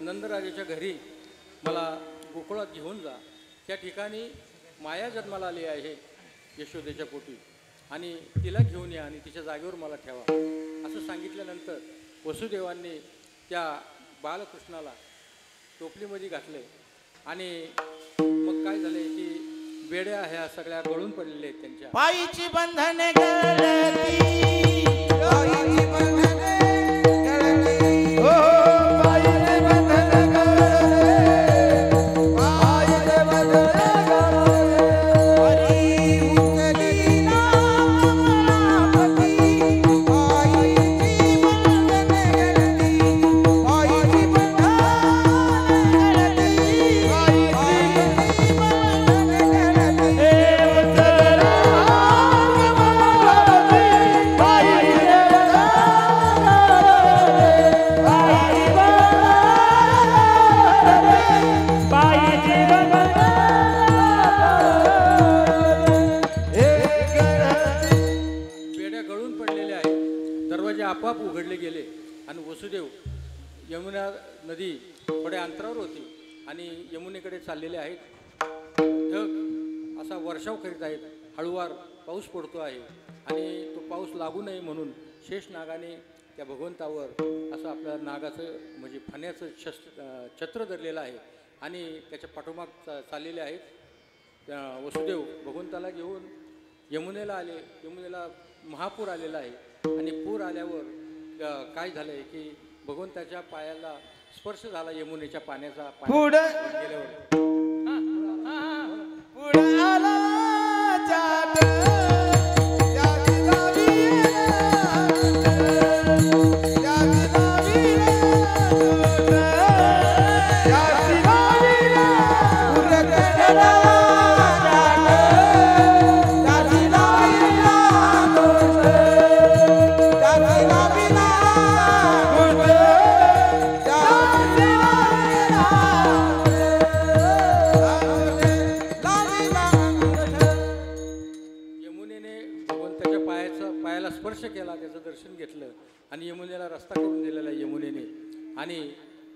नंदराजाच्या घरी मला गोकुळात घेऊन जा. त्या ठिकाणी माया जन्माला आली आहे यशोदेच्या पोटी आणि तिला घेऊन या आणि तिच्या जागेवर मला ठेवा असं सांगितल्यानंतर वसुदेवांनी त्या बालकृष्णाला टोपलीमध्ये घातले आणि मग काय झाले की बेड्या ह्या सगळ्या गळून पडलेल्या आहेत त्यांच्या पायीची बंधने गळती, पायीची बंधने गळती, हो पायीची बंधने गळती, पायीची बंधने गळती. हरी उचली ना कमलापती, पायीची बंधने गळती, पायीची बंधने वसुदेव यमुना नदी थोड्या अंतरावर होती आणि यमुनेकडे चाललेले आहेत. ढग असा वर्षाव करीत आहेत, हळूवार पाऊस पडतो आहे आणि तो पाऊस लागू नये म्हणून शेष नागाने त्या भगवंतावर असं आपल्या नागाचं म्हणजे फण्याचं छत्र धरलेलं आहे आणि त्याच्या पाठोमाग चाललेले आहेत. वसुदेव भगवंताला घेऊन यमुनेला आले. यमुनेला महापूर आलेला आहे आणि पूर आल्यावर काय झालं आहे की भगवंताच्या पायाला स्पर्श झाला यमुनेच्या पाण्याचा. पुढं गेल्यावर पुढं आला चाट जागी जावी जागी जावी जागी जावी उरगडला चाट जागी जावी जागी जावी यमुनेने भगवंताच्या पायाला स्पर्श केला, त्याचं दर्शन घेतलं आणि यमुनेला रस्ता करून दिलेला आहे यमुनेने. आणि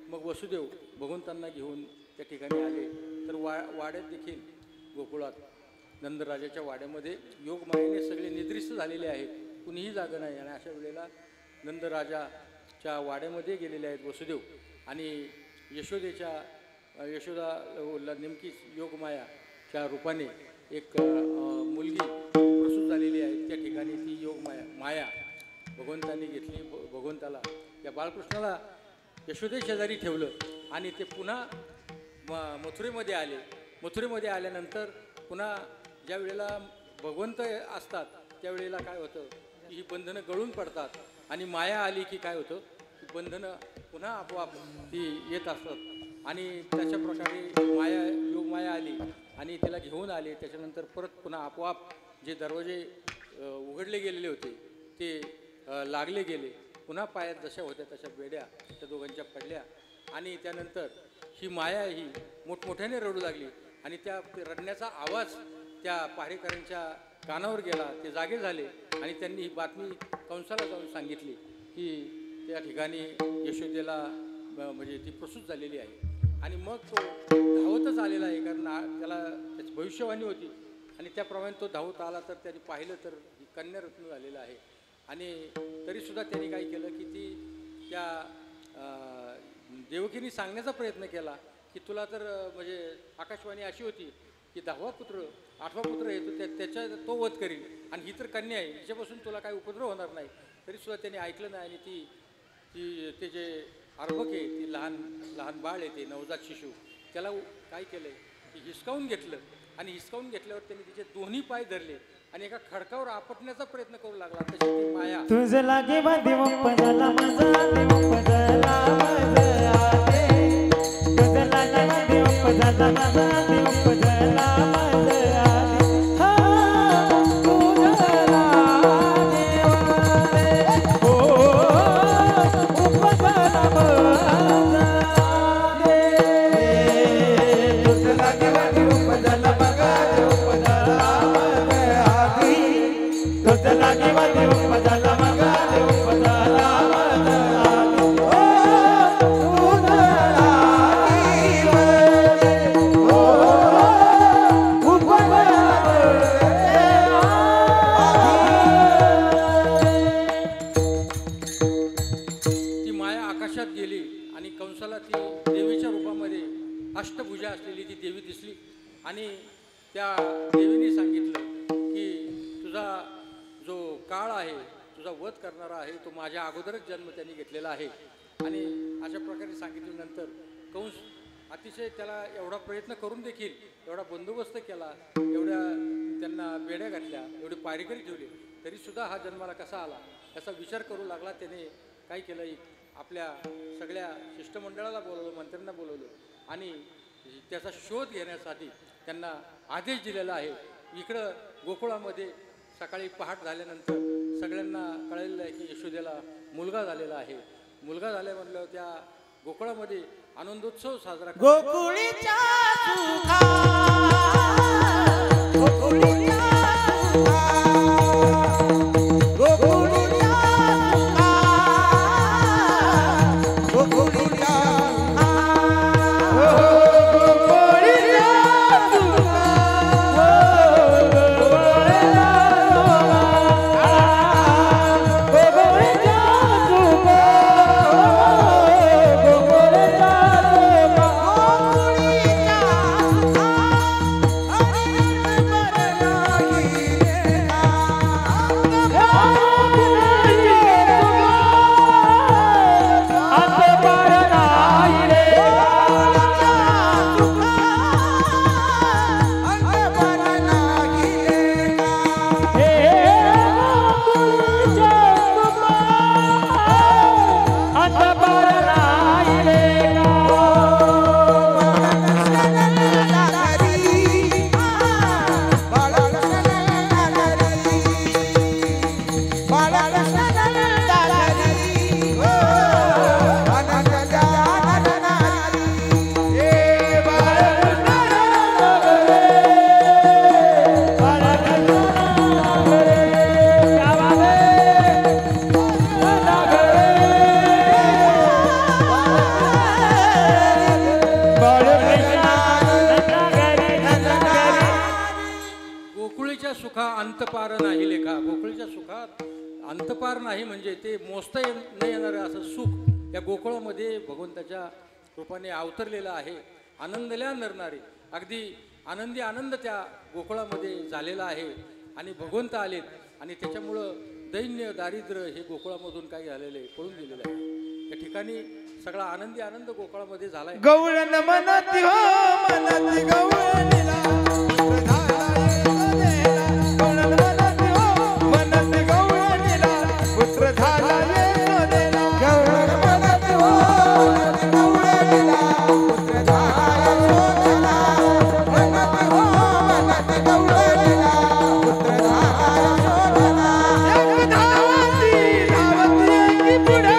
मग वसुदेव भगवंतांना घेऊन त्या ठिकाणी आले तर वाड्यात देखील गोकुळात नंदराजाच्या वाड्यामध्ये योगमायेने सगळे निद्रिस्त झालेले आहेत, कुणीही जागं नाही. आणि अशा वेळेला नंदराजाच्या वाड्यामध्ये गेलेले आहेत वसुदेव आणि यशोदाला नेमकीच योगमायाच्या रूपाने एक मुलगी प्रसूत झालेली आहे. त्या ठिकाणी ती माया भगवंतांनी घेतली. भगवंताला या बाळकृष्णाला यशोदे शेजारी ठेवलं आणि ते पुन्हा मथुरेमध्ये आले. मथुरेमध्ये आल्यानंतर पुन्हा ज्या वेळेला भगवंत असतात त्यावेळेला काय होतं की ही बंधनं गळून पडतात आणि माया आली की काय होतं की बंधनं पुन्हा आपोआप ती येत असतात आणि त्याच्या प्रकारे योगमाया आली आणि तिला घेऊन आले. त्याच्यानंतर परत पुन्हा आपोआप जे दरवाजे उघडले गेलेले होते ते लागले गेले. पुन्हा पायात जशा होत्या तशा बेड्या त्या दोघांच्या पडल्या आणि त्यानंतर ही माया ही मोठमोठ्याने रडू लागली आणि त्या रडण्याचा आवाज त्या पहारेकरांच्या कानावर गेला. ते जागे झाले आणि त्यांनी ही बातमी कंसाला जाऊन सांगितली की त्या ठिकाणी यशोदेला म्हणजे ती प्रसूत झालेली आहे. आणि मग तो धावतच आलेला आहे कारण त्याला त्याची भविष्यवाणी होती आणि त्याप्रमाणे तो धावत आला तर त्यांनी पाहिलं तर ही कन्यारत्न झालेलं आहे. आणि तरीसुद्धा त्यांनी काय केलं की ती त्या देवकीने सांगण्याचा प्रयत्न केला की तुला तर म्हणजे आकाशवाणी अशी होती की 10वा पुत्र 8वा पुत्र येतो त्याच्या तो वध करील आणि ही तर कन्या आहे, हिच्यापासून तुला काय उपद्रव होणार नाही. तरीसुद्धा त्यांनी ऐकलं नाही आणि ती ते जे अर्भक आहे ती लहान बाळ आहे ते नवजात शिशु त्याला काय केलं की हिसकावून घेतलं आणि हिसकावून घेतल्यावर त्यांनी तिचे दोन्ही पाय धरले आणि एका खडकावर आपटण्याचा प्रयत्न करू लागला. तशी ती माया तुझ लागे देव पजला माझा देव पजला माझा आते तुझ लागे देव पजला माझा देव पजला माझा आते हा तुझला देवाले हो उपजला माझा तुझ लागे देव पजला माझा देव पजला माझा आते तुझ लागे देव पजला माझा देव पजला माझा गेली आणि कंसाला ती देवीच्या रूपामध्ये अष्टभुजा असलेली ती देवी दिसली आणि त्या देवीने सांगितलं की तुझा जो काळ आहे तुझा वध करणारा आहे तो माझ्या अगोदरच जन्म त्यांनी घेतलेला आहे. आणि अशा प्रकारे सांगितल्यानंतर कंस अतिशय त्याला एवढा प्रयत्न करून देखील एवढा बंदोबस्त केला, एवढ्या त्यांना बेड्या घातल्या, एवढे पारेकरी ठेवले, तरीसुद्धा हा जन्माला कसा आला याचा विचार करू लागला. त्याने काय केलं, आपल्या सगळ्या शिष्टमंडळाला बोलवलं, मंत्र्यांना बोलवलं आणि त्याचा शोध घेण्यासाठी त्यांना आदेश दिलेला आहे. इकडं गोकुळामध्ये सकाळी पहाट झाल्यानंतर सगळ्यांना कळलेलं आहे की यशोदेला मुलगा झालेला आहे. मुलगा झाल्या म्हटल्यावर त्या गोकुळामध्ये आनंदोत्सव साजरा गोकुळीच्या सुखा गोकुळीच्या सुखा गोकुळीच्या सुखा अंतपार नाही लेखा. गोकुळच्या सुखात अंतपार नाही म्हणजे ते मोजता न येणारं असं सुख या गोकुळामध्ये भगवंताच्या रूपाने अवतरलेलं आहे. आनंदल्या नरणारे अगदी आनंदी आनंद त्या गोकुळामध्ये झालेला आहे. आणि भगवंत आलेत आणि त्याच्यामुळं दैन्य दारिद्र्य हे गोकुळामधून काय झालेलं आहे पळून गेलेलं आहे. त्या ठिकाणी सगळा आनंदी आनंद गोकुळामध्ये झालाय. गवळण मनती हो मनती गवळणीला गवळण मनती हो मनती गवळणीला पुत्र झाला यशोदेला. गवळण मनती हो मनती गवळणीला पुत्र झाला यशोदेला. मनती हो मनती गवळणीला पुत्र झाला यशोदेला. एक धावती धावती एकी पुढे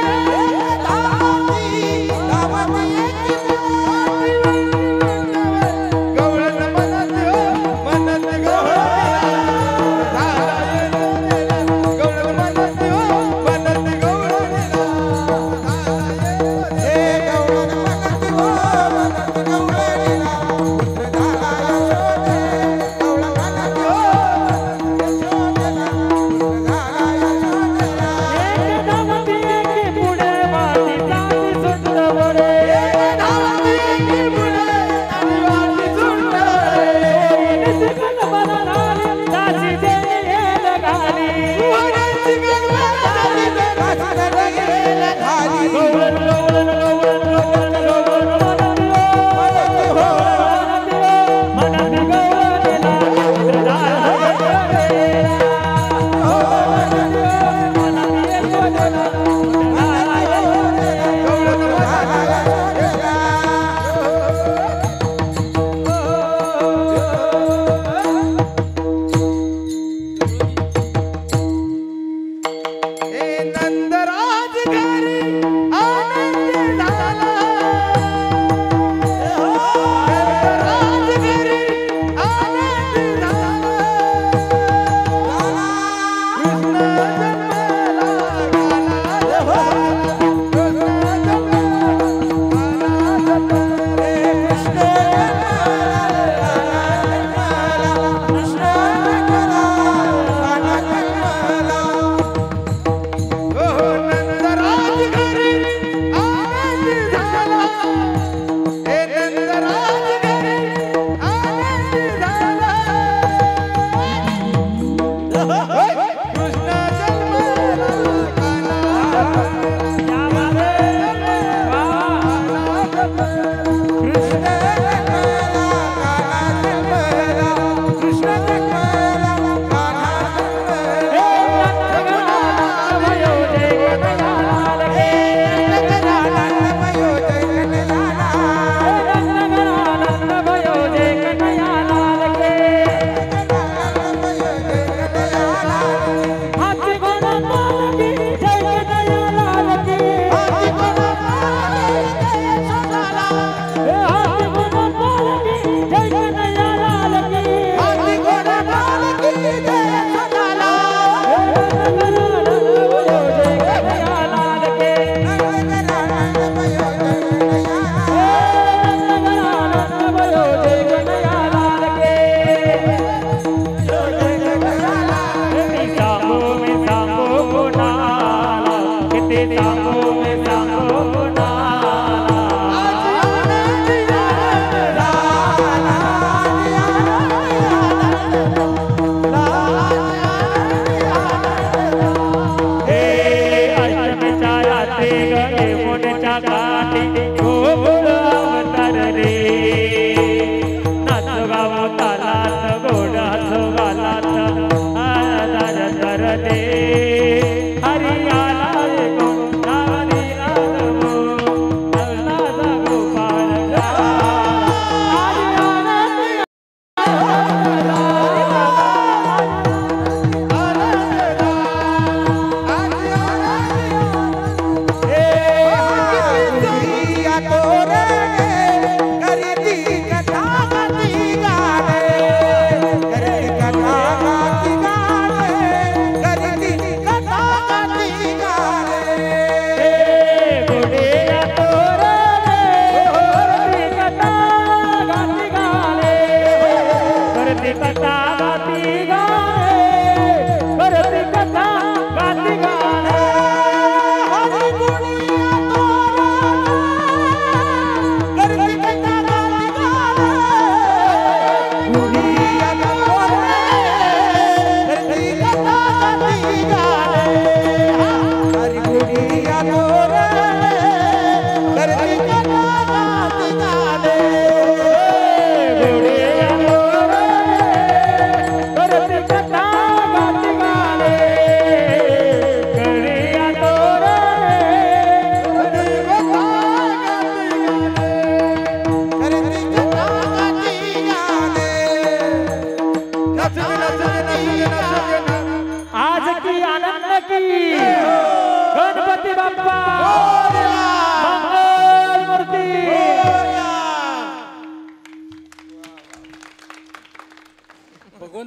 Yeah.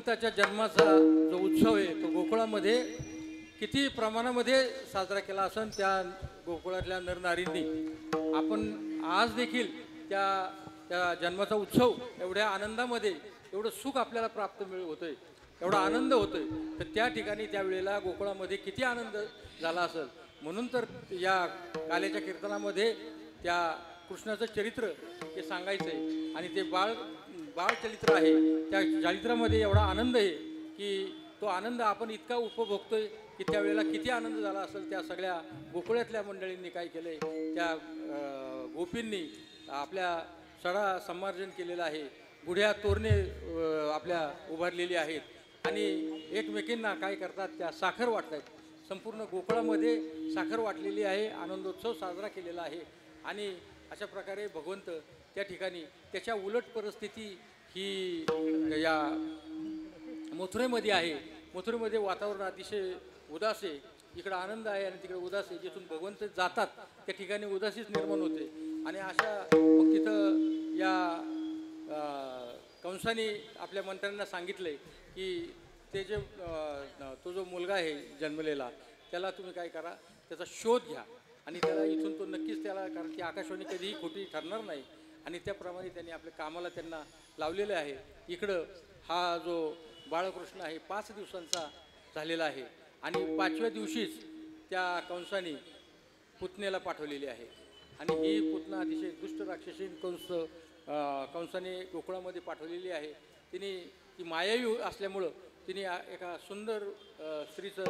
भगवंताच्या जन्माचा जो उत्सव आहे तो गोकुळामध्ये किती प्रमाणामध्ये साजरा केला असेल त्या गोकुळातल्या नरनारींनी. आपण आज देखील त्या त्या जन्माचा उत्सव एवढ्या आनंदामध्ये एवढं सुख आपल्याला प्राप्त होतंय, एवढा आनंद होतोय. तर त्या ठिकाणी त्यावेळेला गोकुळामध्ये किती आनंद झाला असेल. म्हणून तर या काल्याच्या कीर्तनामध्ये त्या कृष्णाचं चरित्र हे सांगायचं आहे आणि ते बाळचरित्र आहे. त्या चरित्रामध्ये एवढा आनंद आहे की तो आनंद आपण इतका उपभोगतोय की त्यावेळेला किती आनंद झाला असेल. त्या सगळ्या गोकुळातल्या मंडळींनी काय केलंय, त्या गोपींनी आपल्या सडा संमार्जन केलेलं आहे, गुढ्या तोरणे आपल्या उभारलेली आहेत आणि एकमेकींना काय करतात, त्या साखर वाटतात. संपूर्ण गोकुळामध्ये साखर वाटलेली आहे, आनंदोत्सव साजरा केलेला आहे. आणि अशा प्रकारे भगवंत त्या ठिकाणी त्याच्या उलट परिस्थिती ही या मथुरेमध्ये आहे. मथुरेमध्ये वातावरण अतिशय उदास आहे, इकडं आनंद आहे आणि तिकडे उदास आहे. जिथून भगवंत जातात त्या ठिकाणी उदासीच निर्माण होते. आणि अशा मग तिथं या कंसाने आपल्या मंत्र्यांना सांगितलंय की ते जे तो जो मुलगा आहे जन्मलेला त्याला तुम्ही काय करा, त्याचा शोध घ्या आणि त्याला इथून तो नक्कीच त्याला, कारण की आकाशवाणी कधीही खोटी ठरणार नाही. आणि त्याप्रमाणे त्यांनी आपल्या कामाला त्यांना लावलेलं आहे. इकडं हा जो बाळकृष्ण आहे 5 दिवसांचा झालेला आहे आणि 5व्या दिवशीच त्या कंसाने पुतनेला पाठवलेली आहे. आणि ही पुतना अतिशय दुष्ट राक्षसी कंसाने गोकुळामध्ये पाठवलेली आहे. तिने ती मायावी असल्यामुळं तिने एका सुंदर स्त्रीचं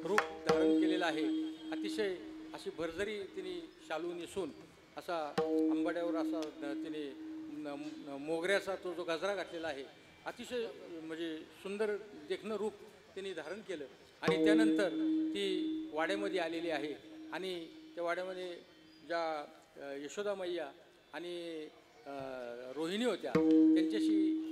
रूप धारण केलेलं आहे. अतिशय अशी भरजरी तिने शालू नेसून असा आंबाड्यावर असा तिने मोगऱ्याचा तो जो गजरा घातलेला आहे, अतिशय म्हणजे सुंदर देखणं रूप तिने धारण केलं. आणि त्यानंतर ती वाड्यामध्ये आलेली आहे आणि त्या वाड्यामध्ये ज्या यशोदा मैया आणि रोहिणी होत्या त्यांच्याशी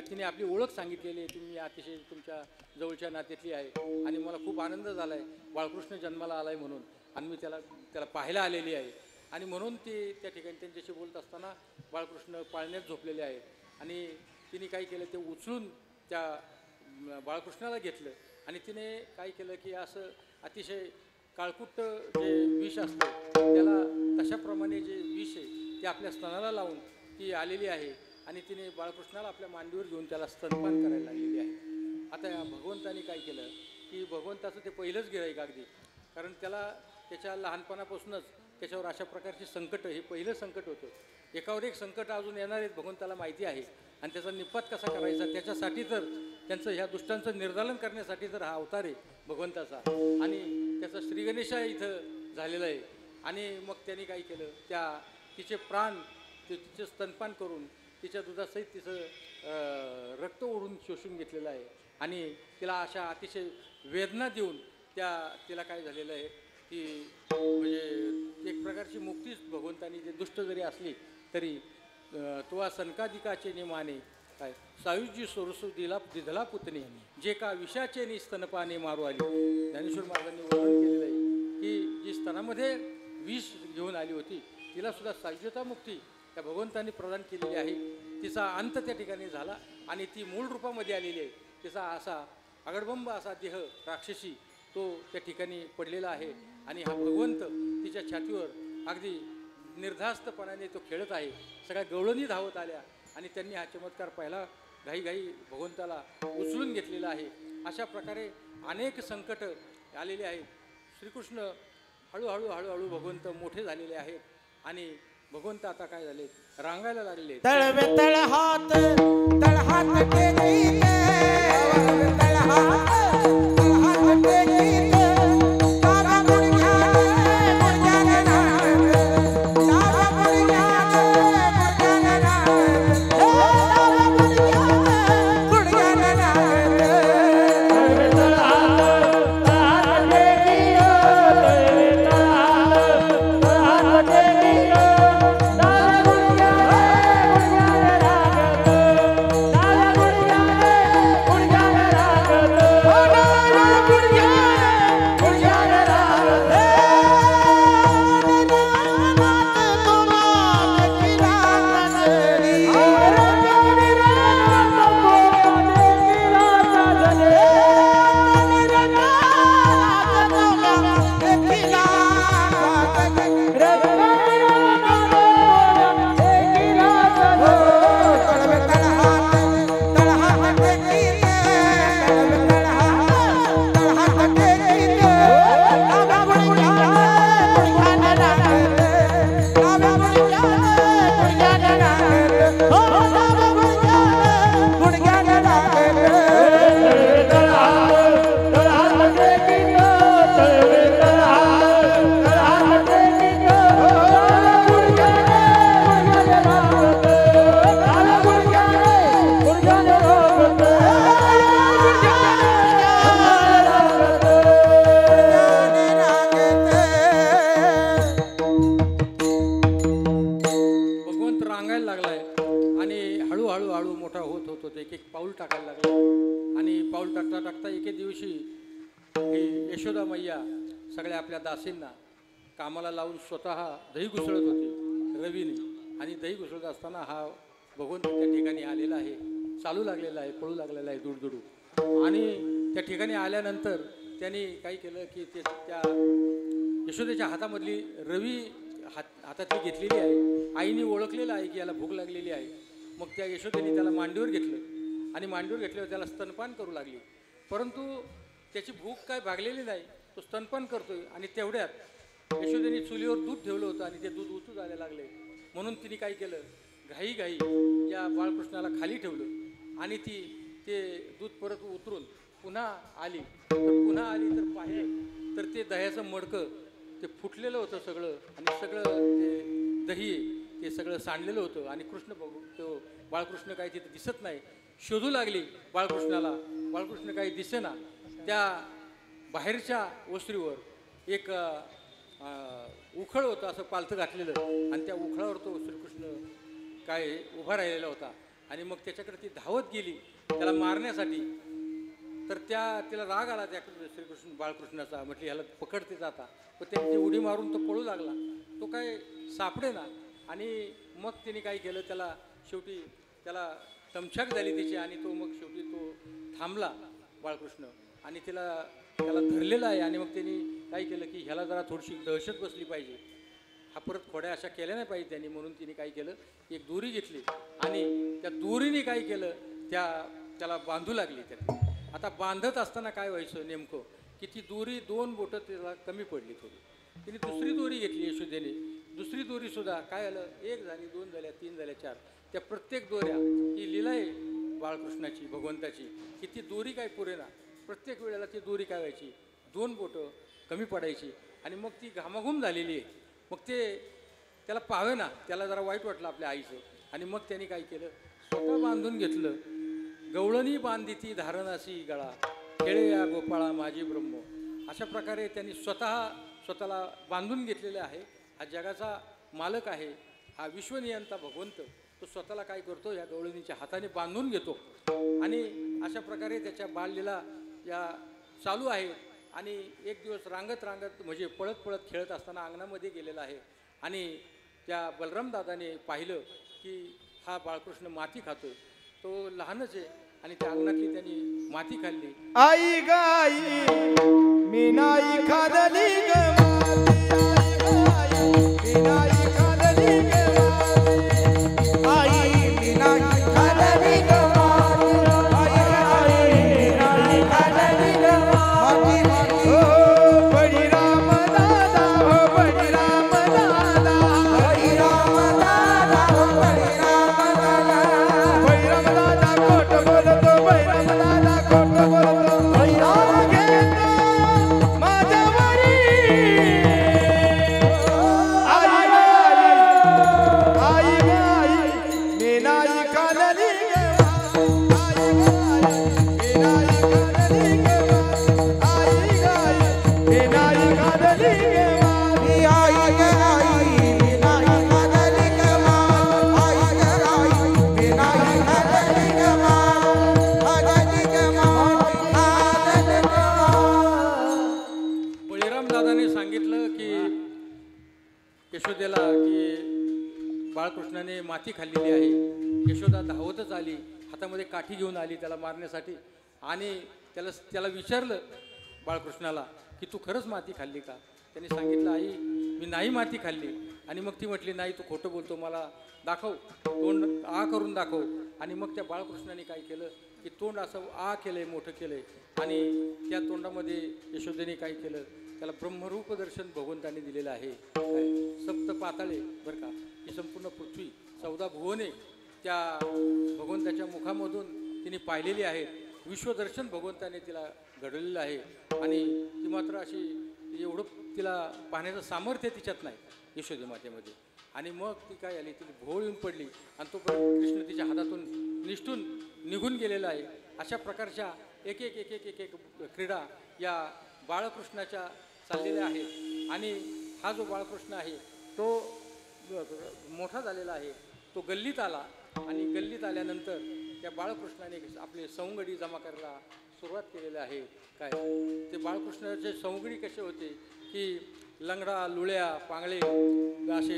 तिने आपली ओळख सांगितलेली आहे. तुम्ही अतिशय तुमच्या जवळच्या नात्यातली आहे आणि मला खूप आनंद झाला आहे बाळकृष्ण जन्माला आला आहे म्हणून, आणि मी त्याला पाहायला आलेली आहे. आणि म्हणून ती त्या ठिकाणी त्यांच्याशी बोलत असताना बाळकृष्ण पाळण्यात झोपलेले आहेत आणि तिने काय केलं, ते उचलून त्या बाळकृष्णाला घेतलं आणि तिने काय केलं की असं अतिशय काळकुट्ट जे विष असतं त्याला तशाप्रमाणे जे विष आहे ते आपल्या स्तनाला लावून ती आलेली आहे आणि तिने बाळकृष्णाला आपल्या मांडीवर घेऊन त्याला स्तनपान करायला लागलेली आहे. आता भगवंतानी काय केलं की भगवंताचं ते पहिलंच गिऱ्हाईक अगदी, कारण त्याला त्याच्या लहानपणापासूनच त्याच्यावर अशा प्रकारची संकट, हे पहिलं संकट होतं. एकावर एक संकट अजून येणार आहेत भगवंताला माहिती आहे आणि त्याचा निपात कसा करायचा त्याच्यासाठी तर त्यांचं ह्या दुष्टांचं निर्दालन करण्यासाठी तर हा अवतार आहे भगवंताचा. आणि त्याचा श्रीगणेशा इथं झालेला आहे. आणि मग त्यांनी काय केलं, तिचे प्राण तिचे स्तनपान करून तिच्या दुधासहित तिचं रक्त ओढून शोषून घेतलेलं आहे आणि तिला अशा अतिशय वेदना देऊन तिला काय झालेलं आहे की म्हणजे एक प्रकारची मुक्तीच भगवंतानी, जे दुष्ट जरी असली तरी तो सनकादिकाचे निमाने काय सायुजी सोरसू दिधला पुतणी जे का विषाचे नि स्तनपाने मारू आली. ज्ञानेश्वर महाराजांनी वर्णन केलेलं आहे की जी स्तनामध्ये विष घेऊन आली होती तिला सुद्धा सायुज्यता मुक्ती त्या भगवंतांनी प्रदान केलेली आहे. तिचा अंत त्या ठिकाणी झाला आणि ती मूळ रूपामध्ये आलेली आहे. तिचा असा अगडबंब असा देह राक्षसी तो त्या ठिकाणी पडलेला आहे आणि हा भगवंत तिच्या छातीवर अगदी निर्धास्तपणाने तो खेळत आहे. सगळ्या गवळणी धावत आल्या आणि त्यांनी हा चमत्कार पाहिला. घाईघाई भगवंताला उचलून घेतलेला आहे. अशा प्रकारे अनेक संकट आलेले आहेत. श्रीकृष्ण हळूहळू हळूहळू भगवंत मोठे झालेले आहेत आणि भगवंत आता काय झाले, रांगायला लागले. तळवे तळ हात टेकीत, तळ हात टेकीत, डावा गुडघ्याने गुडघ्याने नाचत, डावा गुडघ्याने गुडघ्याने नाचत, डावा गुडघ्याने गुडघ्याने नाचत. तळवे तळ हात टेकीत, तळवे तळ हात टेकीत, Oh, हो नाम गुंजान गुणगान लागत भगवंत रांगायला लागलाय आणि हळूहळू हळू मोठा होत होत होत एक एक पाऊल टाकायला लागला आणि पाऊल टाकता टाकता एके दिवशी ही यशोदा मैया सगळ्या आपल्या दासींना कामाला लावून स्वतः दही घुसळत होती रवीने आणि दही घुसळत असताना हा भगवंत त्या ठिकाणी आलेला आहे चालू लागलेला आहे पळू लागलेला आहे दुडदुडू आणि त्या ठिकाणी आल्यानंतर त्यांनी काय केलं की ते त्या यशोदेच्या हातामधली रवी हातातली घेतलेली आहे आईने ओळखलेलं आहे की याला भूक लागलेली आहे मग त्या यशोदेने त्याला मांडीवर घेतलं आणि मांडीवर घेतल्यावर त्याला स्तनपान करू लागली परंतु त्याची भूक काय भागलेली नाही तो स्तनपान करतोय आणि तेवढ्यात यशोदेने चुलीवर दूध ठेवलं होतं आणि ते दूध उतू जायला लागले म्हणून तिने काय केलं घाई या बाळकृष्णाला खाली ठेवलं आणि ते दूध परत उतरून पुन्हा आली तर पाहिलं तर ते दह्याचं मडकं ते फुटलेलं होतं सगळं आणि सगळं ते दही ते सगळं सांडलेलं होतं आणि कृष्ण बघू तो बाळकृष्ण काही तिथे दिसत नाही शोधू लागली बाळकृष्ण काही दिसेना त्या बाहेरच्या ओसरीवर एक उखळ होतं असं पालथं घातलेलं आणि त्या उखळावर तो श्रीकृष्ण काय उभा राहिलेला होता आणि मग त्याच्याकडे ती धावत गेली त्याला मारण्यासाठी तर तिला राग आला त्या श्रीकृष्ण बाळकृष्णाचा म्हटली ह्याला पकडते जाता पण त्याने ती उडी मारून तो पळू लागला तो काय सापडे ना आणि मग तिने काय केलं त्याला शेवटी त्याला तमछाक झाली तिची आणि तो मग शेवटी तो थांबला बाळकृष्ण आणि त्याला धरलेला आहे आणि मग त्यांनी काय केलं की ह्याला जरा थोडीशी दहशत बसली पाहिजे हा परत खोड्या अशा केल्या नाही पाहिजे त्यांनी म्हणून तिने काय केलं एक दोरी घेतली आणि त्या दोरीने काय केलं त्याला बांधू लागली त्याला आता बांधत असताना काय व्हायचं नेमकं की ती दोरी 2 बोटं त्याला कमी पडली थोडी तिने दुसरी दोरी घेतली यशोदेने दुसरी दोरीसुद्धा काय आलं 1 झाली 2 झाल्या 3 झाल्या 4 त्या प्रत्येक दोऱ्या ही लीला आहे बाळकृष्णाची भगवंताची की ती दोरी काय पुरेना प्रत्येक वेळेला ती दोरी काय व्हायची 2 बोटं कमी पडायची आणि मग ती घामाघूम झालेली आहे मग त्याला पाहावे ना त्याला जरा वाईट वाटलं आपल्या आईचं आणि मग त्यांनी काय केलं स्वतः बांधून घेतलं गवळणी बांधिती धारणासी गळा खेळे या गोपाळा माझी ब्रह्म अशा प्रकारे त्यांनी स्वतःला बांधून घेतलेलं आहे हा जगाचा मालक आहे हा विश्वनियंता भगवंत तो स्वतःला काय करतो या गवळणीच्या हाताने बांधून घेतो आणि अशा प्रकारे त्याच्या बाललीला या चालू आहे आणि एक दिवस रांगत म्हणजे पळत खेळत असताना अंगणामध्ये गेलेला आहे आणि त्या बलराम दादाने पाहिलं की हा बाळकृष्ण माती खातोय तो लहानच आहे आणि त्या अंगणातली त्यांनी माती खाल्ली आई गाई मी नाही खाल्ली ग माती आई गाई मी नाही खाल्ली ग माती आई मी नाही खाल्ली ग माती आई गाई मी नाही खाल्ली ग माती हो बळीराम दादा हो बळीराम दादा बळीराम दादा हो बळीराम दादा बळीराम दादा खोट बोलतो बळीराम दादा खोट बोलतो बळीराम घेतो माझ्यावरी आई गाई मी नाही खाल्ली ग आई गाई मी नाही खाल्ली ग आई गाई मी नाही खाल्ली ग आई गाई मी नाही खाल्ली ग आई गाई मी नाही खाल्ली ग खाल्ली ग बळीराम दादाने सांगितलं की यशोदेला की बाळकृष्णाने माती खाल्लेली आहे यशोदा धावतच आली हातामध्ये काठी घेऊन आली त्याला मारण्यासाठी आणि त्याला विचारलं बाळकृष्णाला की तू खरंच माती खाल्ली का त्याने सांगितलं आई मी नाही माती खाल्ली आणि मग ती म्हटली नाही तू खोटं बोलतो मला दाखव तोंड आ करून दाखव आणि मग त्या बाळकृष्णाने काय केलं की तोंड असं आ केलंय मोठं केलंय आणि त्या तोंडामध्ये यशोदेने काय केलं त्याला ब्रह्मरूप दर्शन भगवंतांनी दिलेलं आहे काय सप्त पाताळे बरं का ही संपूर्ण पृथ्वी 14 भुवने त्या भगवंताच्या मुखामधून तिने पाहिलेली आहेत. विश्वदर्शन भगवंताने तिला घडवलेलं आहे आणि ती मात्र अशी एवढं तिला पाहण्याचं सामर्थ्य तिच्यात नाही यशोदे मातेमध्ये. आणि मग ती काय आली, तिला भोळ येऊन पडली आणि तोपर्यंत कृष्ण तिच्या हातातून निष्ठून निघून गेलेला आहे. अशा प्रकारच्या एक एक एक एक एक एक क्रीडा या बाळकृष्णाच्या चाललेल्या आहेत. आणि हा जो बाळकृष्ण आहे तो मोठा झालेला आहे. तो गल्लीत आला आणि गल्लीत आल्यानंतर त्या बाळकृष्णाने आपले सवंगडी जमा करायला सुरुवात केलेली आहे. काय ते बाळकृष्णाचे सवंगडी कसे होते की लंगडा, लुळ्या, पांगळे, असे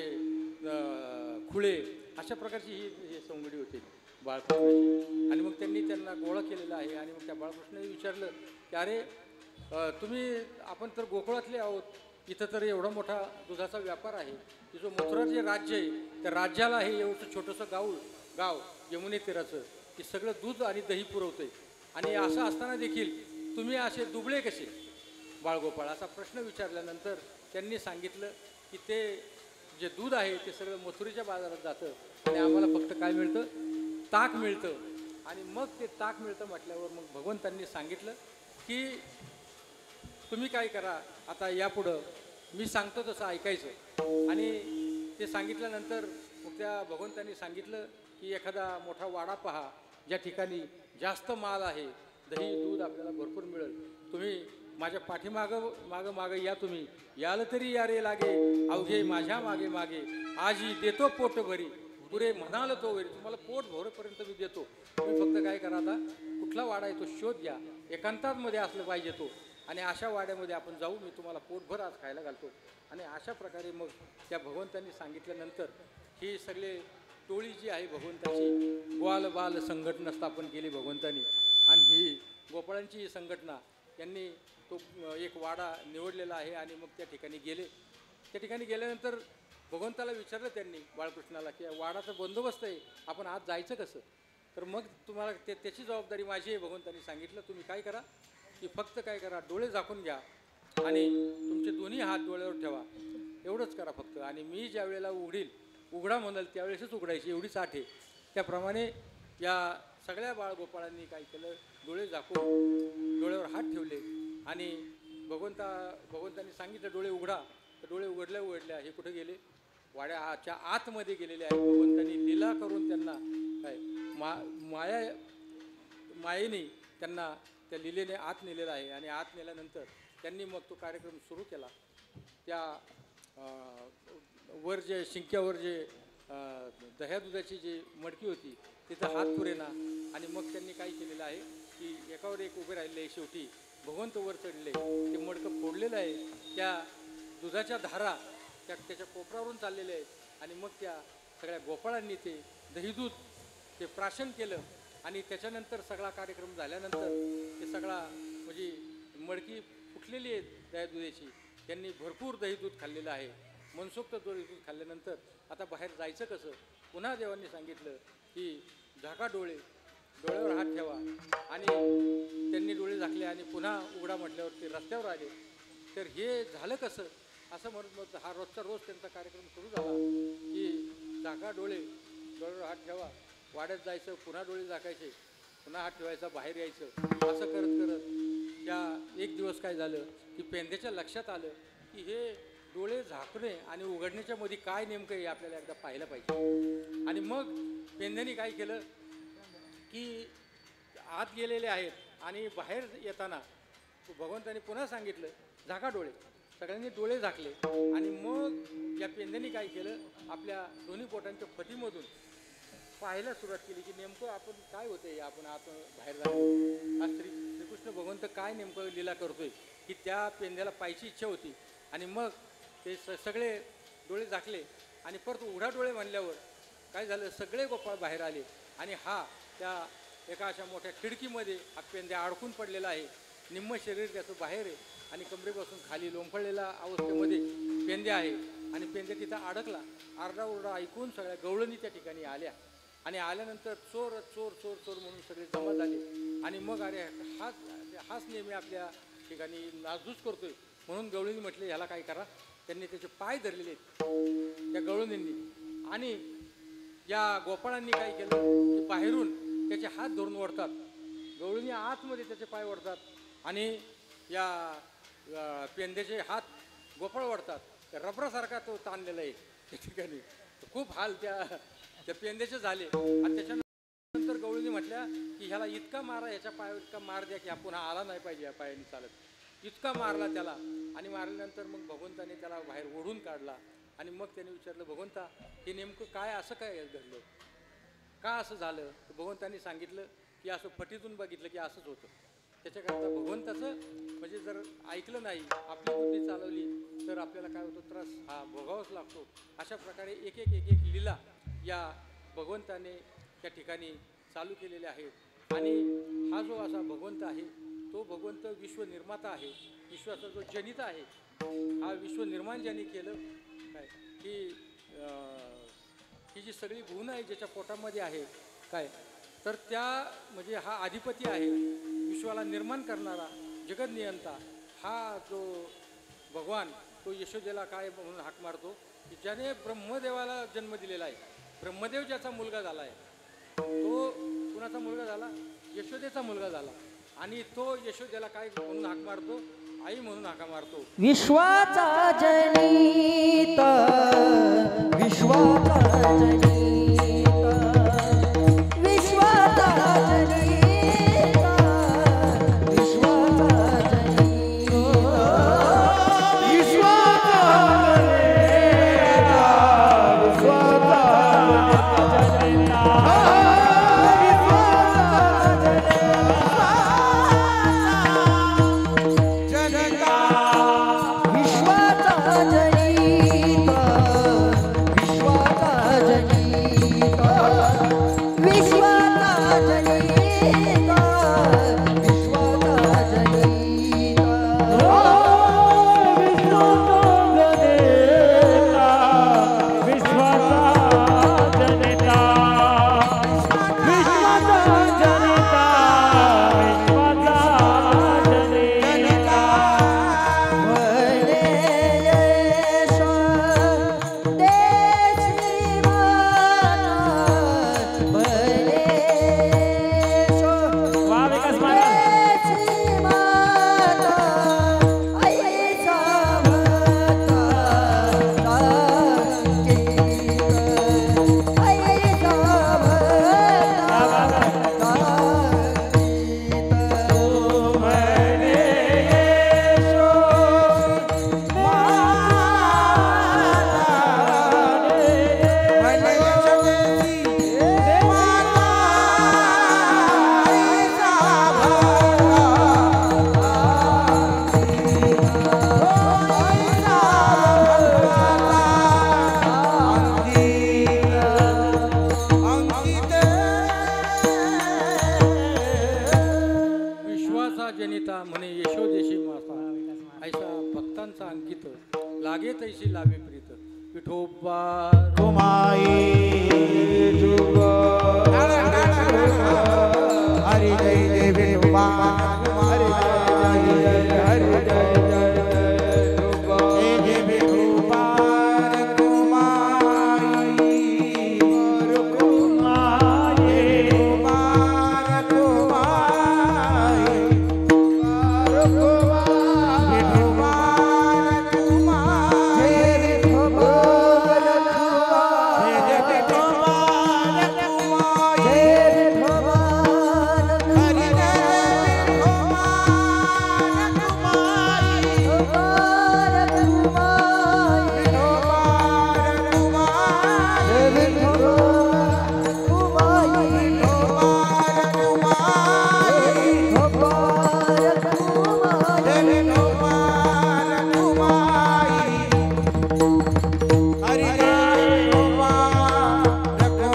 खुळे अशा प्रकारची ही सवंगडी होती बाळकृष्णाची. आणि मग त्यांना गोळा केलेला आहे. आणि मग त्या बाळकृष्णाने विचारलं की अरे आपण तर गोकुळातले आहोत, इथं तर एवढा मोठा दुधाचा व्यापार आहे, की जो मथुरा जे राज्य आहे त्या राज्याला हे एवढं छोटंसं गाव यमुने तीराचं की सगळं दूध आणि दही पुरवतंय. आणि असं असताना देखील तुम्ही असे दुबळे कसे बाळगोपाळ, असा प्रश्न विचारल्यानंतर त्यांनी सांगितलं की ते जे दूध आहे ते सगळं मथुरेच्या बाजारात जातं आणि आम्हाला फक्त काय मिळतं, ताक मिळतं. आणि मग ते ताक मिळतं म्हटल्यावर मग भगवंतांनी सांगितलं की तुम्ही काय करा, आता यापुढं मी सांगतो तसं ऐकायचं. आणि ते सांगितल्यानंतर मग त्या भगवंतांनी सांगितलं की एखादा मोठा वाडा पहा ज्या ठिकाणी जास्त माल आहे, दही दूध आपल्याला भरपूर मिळेल. तुम्ही माझ्या मागं या, तुम्ही याल तरी या रे लागे, अवघे माझ्या मागे मागे, आजी देतो पोट भरी, पुरे म्हणाल तो वरी. तुम्हाला पोट भरेपर्यंत मी देतो. तुम्ही फक्त काय करा, आता कुठला वाडा आहे तो शोध घ्या, एकांतामध्ये असलं पाहिजे तो, आणि अशा वाड्यामध्ये आपण जाऊ, मी तुम्हाला पोटभर आज खायला घालतो. आणि अशा प्रकारे मग त्या भगवंतांनी सांगितल्यानंतर ही सगळे टोळी जी आहे भगवंताची ग्वाल बाल संघटना स्थापन केली भगवंतांनी. आणि ही गोपाळांची ही संघटना यांनी तो एक वाडा निवडलेला आहे. आणि मग त्या ठिकाणी गेले. त्या ठिकाणी गेल्यानंतर भगवंताला विचारलं त्यांनी बाळकृष्णाला की वाडाचा बंदोबस्त आहे, आपण आज जायचं कसं. तर मग तुम्हाला त्याची जबाबदारी माझी आहे. भगवंतांनी सांगितलं तुम्ही काय करा की फक्त काय करा, डोळे झाकून घ्या आणि तुमचे दोन्ही हात डोळ्यावर ठेवा, एवढंच करा फक्त. आणि मी ज्या वेळेला उघडा म्हणाल त्यावेळेसच उघडायची, एवढीच आठ आहे. त्याप्रमाणे या सगळ्या बाळगोपाळांनी काय केलं, डोळे झाकून डोळ्यावर हात ठेवले. आणि भगवंतांनी सांगितलं डोळे उघडा. तर डोळे उघडल्या हे कुठे गेले, वाड्याच्या आतमध्ये गेलेले आहे. भगवंतांनी लीला करून त्यांना काय मायेने त्यांना त्या लीलेने आत नेलेला आहे. आणि आत नेल्यानंतर त्यांनी मग तो कार्यक्रम सुरू केला. त्या वर जे शिंक्यावर जे दह्या दुधाची जी मडकी होती तिथं हात पुरेना. आणि मग त्यांनी काय केलेलं आहे की एकावर एक उभे राहिलेले आहे. शेवटी भगवंत वर चढले, ते मडकं फोडलेलं आहे. त्या दुधाच्या धारा त्याच्या कोपरावरून चाललेल्या आहेत. आणि मग त्या सगळ्या गोपाळांनी ते दहीदूध ते प्राशन केलं. आणि त्याच्यानंतर सगळा कार्यक्रम झाल्यानंतर ते सगळा म्हणजे मडकी फुटलेली आहे दह्या दुधाची. त्यांनी भरपूर दहीदूध खाल्लेलं आहे. मनसोक्त दहीदूध खाल्ल्यानंतर आता बाहेर जायचं कसं. पुन्हा देवांनी सांगितलं की झाका डोळ्यावर हात ठेवा. आणि त्यांनी डोळे झाकले आणि पुन्हा उघडा म्हटल्यावर ते रस्त्यावर आले. तर हे झालं कसं असं म्हणत मग हा रोज त्यांचा कार्यक्रम सुरू झाला की झाका डोळ्यावर हात ठेवा, वाड्यात जायचं, पुन्हा डोळे झाकायचे, पुन्हा हात ठेवायचा, बाहेर यायचं. असं करत करत या एक दिवस काय झालं की पेंद्याच्या लक्षात आलं की हे डोळे झाकणे आणि उघडण्याच्या मध्ये काय नेमकं हे आपल्याला एकदा पाहायला पाहिजे. आणि मग पेंद्याने काय केलं की आत गेलेले आहेत. आणि बाहेर येताना भगवंतांनी पुन्हा सांगितलं झाका डोळे. सगळ्यांनी डोळे झाकले. आणि मग या पेंद्याने काय केलं, आपल्या दोन्ही बोटांच्या फटीमधून पाहायला सुरुवात केली की नेमकं आपण काय होतंय, आपण आत बाहेर जातो. आज श्रीकृष्ण भगवंत काय नेमकं लीला करतोय की त्या पेंद्याला पाहायची इच्छा होती. आणि मग ते सगळे डोळे झाकले. आणि परत उघडा डोळे म्हणल्यावर काय झालं, सगळे गोपाळ बाहेर आले. आणि हा त्या एका अशा मोठ्या खिडकीमध्ये हा पेंद्या अडकून पडलेला आहे. निम्म शरीर त्याचं बाहेर आहे आणि कमरेपासून खाली लोंबकळलेला अवस्थेमध्ये पेंद्या आहे. आणि पेंद्या तिथं अडकला. आरडाओरडा ऐकून सगळ्या गवळणी त्या ठिकाणी आल्या. आणि आल्यानंतर चोर चोर चोर चोर म्हणून सगळे जमा झाले. आणि मग अरे हाच नेहमी आपल्या ठिकाणी नासधूस करतोय म्हणून गवळींनी म्हटले ह्याला काय करा. त्यांनी त्याचे पाय धरलेले आहेत त्या गवळणींनी. आणि या गोपाळांनी काय केलं की बाहेरून त्याचे हात धरून ओढतात, गवळीने आतमध्ये त्याचे पाय ओढतात आणि या पेंद्याचे हात गोपाळ ओढतात. रबरासारखा तो ताणलेला आहे त्या ठिकाणी. खूप हाल त्या पेंद्याचे झाले आणि त्याच्यानंतर गवळीने म्हटल्या की ह्याला इतका मारा, ह्याच्या पायावर इतका मार द्या की हा पुन्हा आला नाही पाहिजे या पायाने चालत. इतका मारला त्याला आणि मारल्यानंतर मग भगवंताने त्याला बाहेर ओढून काढला आणि मग त्याने विचारलं, भगवंता हे नेमकं काय, असं काय घडलं, का असं झालं? तर भगवंतांनी सांगितलं की असं फटीतून बघितलं की असंच होतं. त्याच्याकरता भगवंताचं म्हणजे जर ऐकलं नाही, आपली बुद्धी चालवली तर आपल्याला काय होतं, त्रास हा भोगावाच लागतो. अशा प्रकारे एक एक एक एक लीला या भगवंताने त्या ठिकाणी चालू केलेल्या आहेत. आणि हा जो असा भगवंत आहे तो भगवंत विश्वनिर्माता आहे, विश्वाचा जो जनिता आहे, हा विश्वनिर्माण ज्यांनी केलं काय की ही जी सगळी गुण आहे ज्याच्या पोटामध्ये आहे काय, तर त्या म्हणजे हा अधिपती आहे, विश्वाला निर्माण करणारा जगदनियंता हा जो भगवान तो यशोदेला काय म्हणून हाक मारतो की ज्याने ब्रह्मदेवाला जन्म दिलेला आहे. ब्रह्मदेव ज्याचा मुलगा झाला आहे तो कुणाचा मुलगा झाला, यशोदेचा मुलगा झाला. आणि तो यशोदेला काय म्हणून हाक मारतो, आई म्हणून हाका मारतो. विश्वाचा जनित विश्वाचा जनित विश्वाचा जनित विश्वाचा जनित म्हणे यशोदेशी माता, ऐसा भक्तांचा अंकित लागे तैशी लाभे प्रीत. विठोबा हरि जय जय विठोबा, हरि जय जय हरि जय जय विठोबा,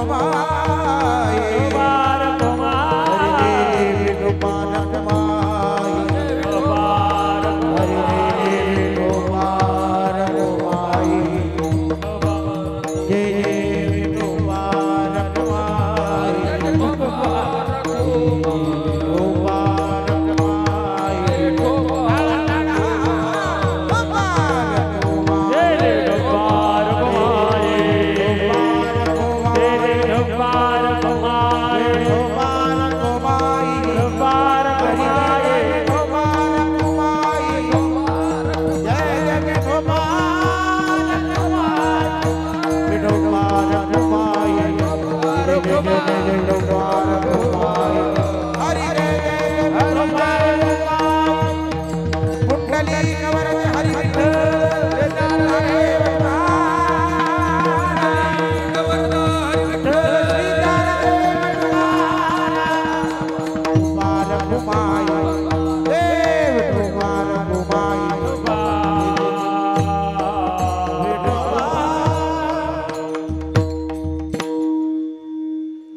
Bye. हरी रे पुंडलिक वरद हरी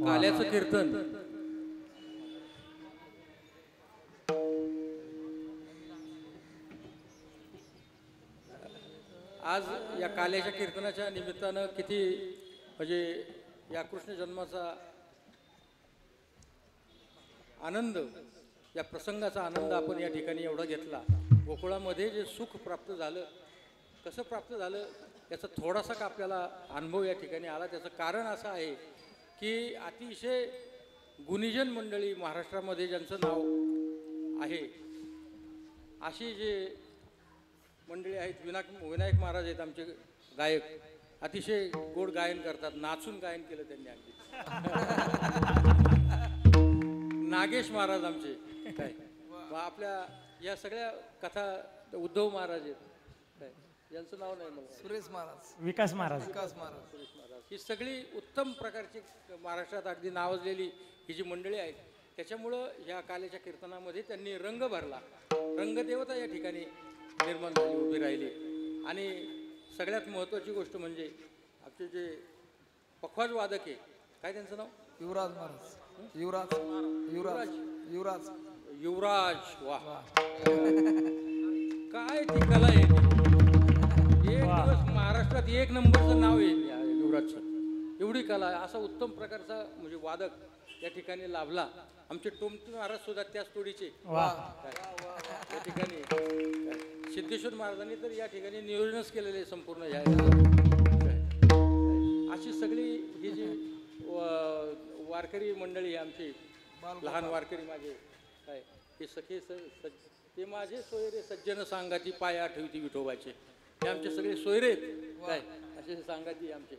काल्याचं कीर्तन आज या काल्याच्या कीर्तनाच्या निमित्तानं किती म्हणजे या कृष्ण जन्माचा आनंद, या प्रसंगाचा आनंद आपण या ठिकाणी एवढा घेतला. गोकुळामध्ये जे सुख प्राप्त झालं, कसं प्राप्त झालं याचा थोडासा का आपल्याला अनुभव या ठिकाणी आला. त्याचं कारण असं आहे की अतिशय गुणीजन मंडळी महाराष्ट्रामध्ये ज्यांचं नाव आहे, अशी जे मंडळी आहेत, विनायक महाराज आहेत आमचे गायक, अतिशय गोड गायन करतात, नाचून गायन केलं त्यांनी अगदी. नागेश महाराज आमचे काय, आपल्या या सगळ्या कथा उद्धव महाराज आहेत काय, यांचं नाव नाही मला, सुरेश महाराज, विकास महाराज, विकास महाराज, सुरेश महाराज, ही सगळी उत्तम प्रकारची महाराष्ट्रात अगदी नावाजलेली ही जी मंडळी आहेत, त्याच्यामुळं ह्या काल्याच्या कीर्तनामध्ये त्यांनी रंग भरला. रंगदेवता या ठिकाणी निर्माण झाली, उभी राहिली. आणि सगळ्यात महत्त्वाची गोष्ट म्हणजे आमचे जे पखवाज वादक आहे, काय त्यांचं नाव, युवराज महाराज, युवराज युवराज युवराज युवराज. वा, काय ती कला आहे. एक दिवस महाराष्ट्रात एक नंबरचं नाव आहे या युवराजचं. एवढी कला आहे, असा उत्तम प्रकारचा म्हणजे वादक या ठिकाणी लाभला. आमचे टोमते महाराज सुद्धा त्याच तोडीचे या ठिकाणी. सिद्धेश्वर महाराजांनी तर या ठिकाणी नियोजनच केलेले आहे संपूर्ण ह्या. अशी सगळी ही जी वारकरी मंडळी आमची, लहान वारकरी माझे काय, हे सखे ते माझे सोयरे सज्जन सांगाती पाया ठेवती विठोबाचे, हे आमचे सगळे सोयरे आहेत काय, असे सांगाती आमचे.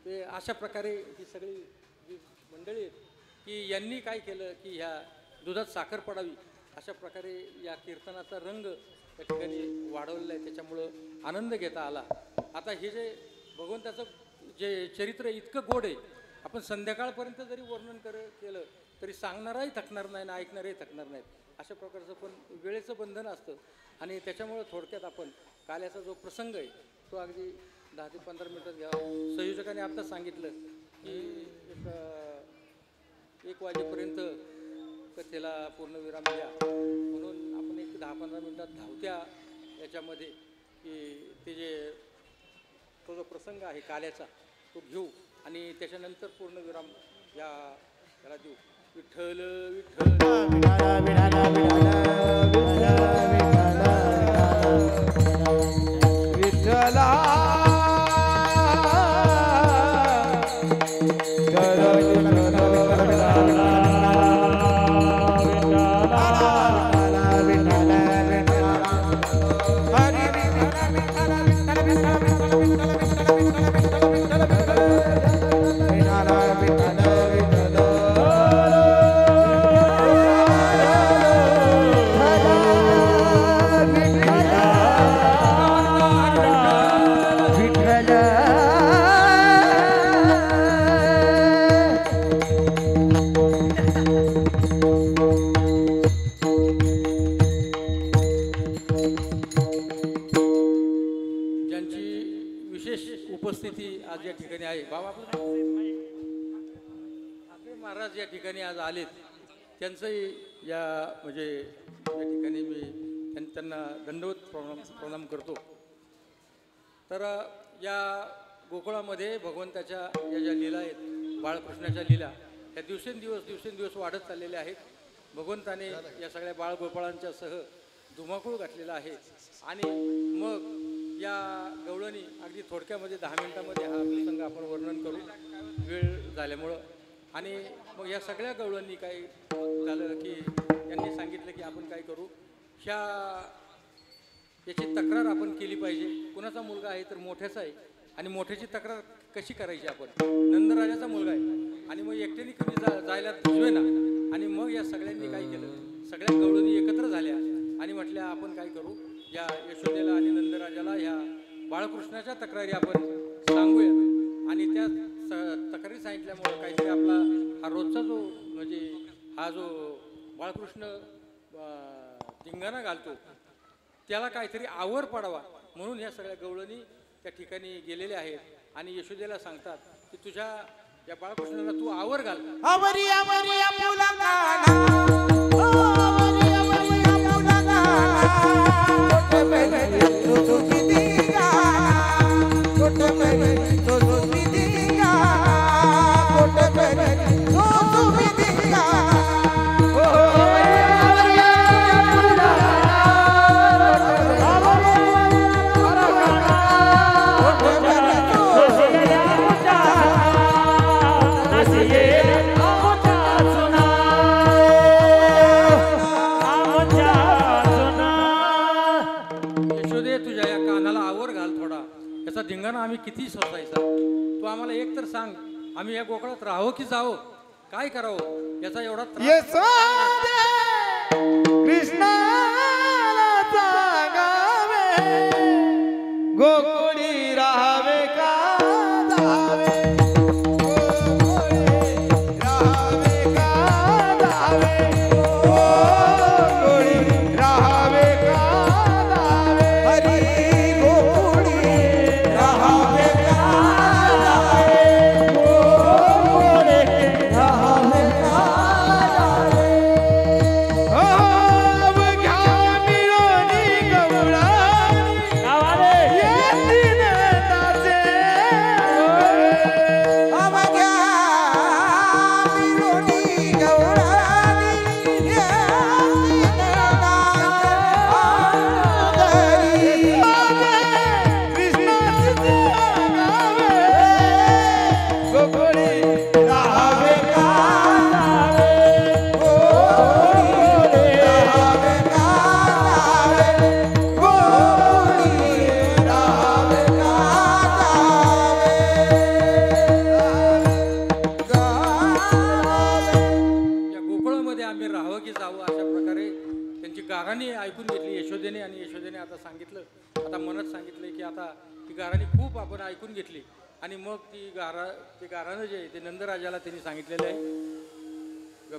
ते अशा प्रकारे ही सगळी जी मंडळी आहेत की यांनी काय केलं की ह्या दुधात साखर पडावी अशा प्रकारे या कीर्तनाचा रंग त्या ठिकाणी वाढवलेला आहे. त्याच्यामुळं आनंद घेता आला. आता हे जे भगवंताचं जे चरित्र इतकं गोड आहे, आपण संध्याकाळपर्यंत जरी वर्णन केलं तरी सांगणाराही थकणार नाही ना ऐकणारही थकणार नाहीत. अशा प्रकारचं पण वेळेचं बंधन असतं. आणि त्याच्यामुळं थोडक्यात आपण काल्याचा जो प्रसंग आहे तो अगदी 10 ते 15 मिनिटात घ्यावा. संयोजकाने आत्ताच सांगितलं की 1 वाजेपर्यंत कथेला पूर्णविराम द्या, म्हणून आपण एक 10-15 मिनिटात धावत्या याच्यामध्ये की ते जे तो जो प्रसंग आहे काल्याचा तो घेऊ आणि त्याच्यानंतर पूर्णविराम याला देऊ. विठ्ठल विठ्ठल विठ्ठला उपस्थिती आज या ठिकाणी आहे. बाबा आपले महाराज या ठिकाणी आज आलेत, त्यांचंही या म्हणजे या ठिकाणी मी त्यांना दंडवत प्रणाम करतो. तर या गोकुळामध्ये भगवंताच्या या ज्या लीला आहेत, बाळकृष्णाच्या लीला, या दिवसेंदिवस वाढत चाललेल्या आहेत. भगवंताने या सगळ्या बाळगोपाळांच्या सह धुमाकूळ घातलेला आहे. आणि मग या गवळणी अगदी थोडक्यामध्ये 10 मिनिटामध्ये हा प्रसंग आपण वर्णन करू वेळ झाल्यामुळं. आणि मग या सगळ्या गवळणी काय झालं की यांनी सांगितलं की आपण काय करू, याची तक्रार आपण केली पाहिजे. कुणाचा मुलगा आहे तर मोठ्याचा आहे, आणि मोठ्याची तक्रार कशी करायची आपण, नंदराजाचा मुलगा आहे आणि मग एकट्याने कमी जायला ना. आणि मग या सगळ्यांनी काय केलं, सगळ्या गवळणी एकत्र झाल्या आणि म्हटल्या आपण काय करू, या यशोदेला आणि नंदराजाला ह्या बाळकृष्णाच्या तक्रारी आपण सांगूया. आणि त्या तक्रारी सांगितल्यामुळं काहीतरी आपला हा रोजचा जो म्हणजे हा जो बाळकृष्ण धिंगाणा घालतो त्याला काहीतरी आवर पडावा म्हणून ह्या सगळ्या गवळणी त्या ठिकाणी गेलेल्या आहेत. आणि यशोदेला सांगतात की तुझ्या या बाळकृष्णाला तू आवर घाल. आवरी आवरी आपुला गाना, आवरी आवरी आपुला गाना, छोटे बहिणी तुझी दी गाना, छोटे बहिणी तुझी दी गाना, छोटे बहिणी तुझी दी गाना. धिंगाणा आम्ही किती सोसायचा, तू आम्हाला एक तर सांग, आम्ही या गोकुळात राहावं की जावं, काय करावं याचा एवढा यशोदे कृष्णाला सांगावे, गोकुळी राहावे का जावे, गोकुळी राहावे का जावे, गोकुळी राहावे का जावे, हरी गोकुळी राहावे का जावे, गोकुळी राहावे का जावे. अवघ्या मिळोनी गवळणी येतील ताचे, अवघ्या मिळोनी गवळणी येतील ताचे, आदरी माझे कृष्णाचे सांगावे, गोकुळी राहावे का जावे, गोकुळी राहावे का जावे, गोकुळी राहावे का जावे. या गोकुळामध्ये आम्ही राहावं की जावं अशा प्रकारे त्यांची गाराणी ऐकून घेतली यशोदेने. आणि यशोदेने आता सांगितलं, आता मनात सांगितलं की आता ती गाराणी खूप आपण ऐकून घेतली. आणि मग ते गारानं जे आहे ते नंदराजाला त्यांनी सांगितलेलं आहे.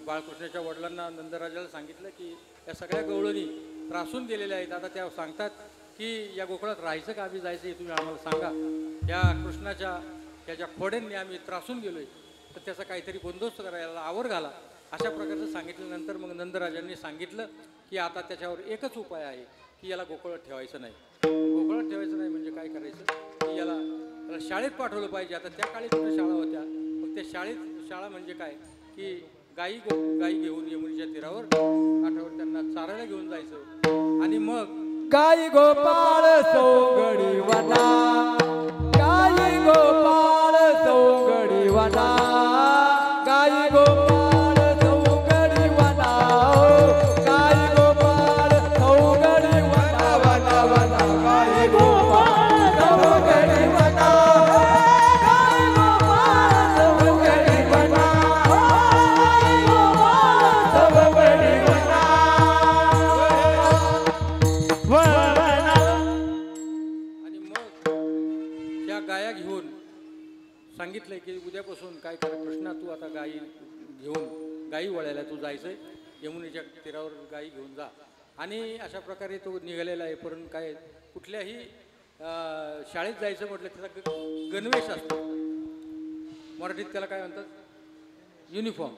बाळकृष्णाच्या वडिलांना नंदराजाला सांगितलं की या सगळ्या गवळणी त्रासून गेलेल्या आहेत. आता त्या सांगतात की या गोकुळात राहायचं का आम्ही जायचं हे तुम्ही आम्हाला सांगा. या कृष्णाच्या त्याच्या खोड्यांनी आम्ही त्रासून गेलोय, तर त्याचा काहीतरी बंदोबस्त करायला आवर घाला अशा प्रकारचं सांगितल्यानंतर मग नंदराजांनी सांगितलं की आता त्याच्यावर एकच उपाय आहे की याला गोकुळात ठेवायचं नाही. गोकुळात ठेवायचं नाही म्हणजे काय करायचं की याला शाळेत पाठवलं पाहिजे. आता त्या काळी कुठे शाळा होत्या, मग त्या शाळा म्हणजे काय की गाई घेऊन यमुनेच्या तीरावर काठावर त्यांना चारायला घेऊन जायचं. आणि मग गाई गोपाळ सौगडी वना, गाई गोपाळ सौगडी वना, गाई गोपाळ सौगडी वना, गाई गोपाळ सौगडी वना, वना वना, गाई गोपाळ सौगडी वना, गाई गोपाळ सौगडी वना, गाई गोपाळ सौगडी वना, वना. आणि मग त्या गाया घेऊन सांगितलंय की उद्यापासून काय करा कृष्णा, तू आता गाई वळायला तू जायचंय, यमुनेच्या तीरावर गाई घेऊन जा. आणि अशा प्रकारे तो निघालेला आहे. परंतु काय कुठल्याही शाळेत जायचं म्हटलं त्याचा गणवेश असतो, मराठीत त्याला काय म्हणतात, युनिफॉर्म.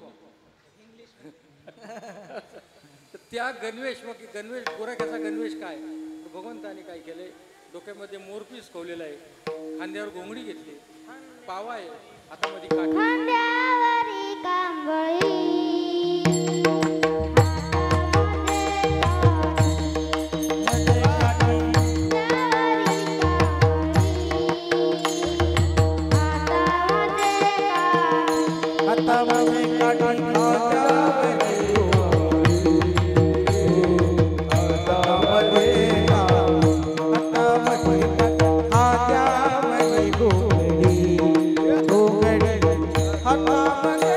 तर त्या गणवेश गोराख्याचा गणवेश काय, भगवंताने काय केलंय, डोक्यामध्ये मोरपीस खवलेला आहे, खांद्यावर घोंगडी घेतली, पावा आहे, हातामध्ये काठी, खांद्यावरी कांबळी, हातामध्ये काठी, हातामध्ये हातामध्ये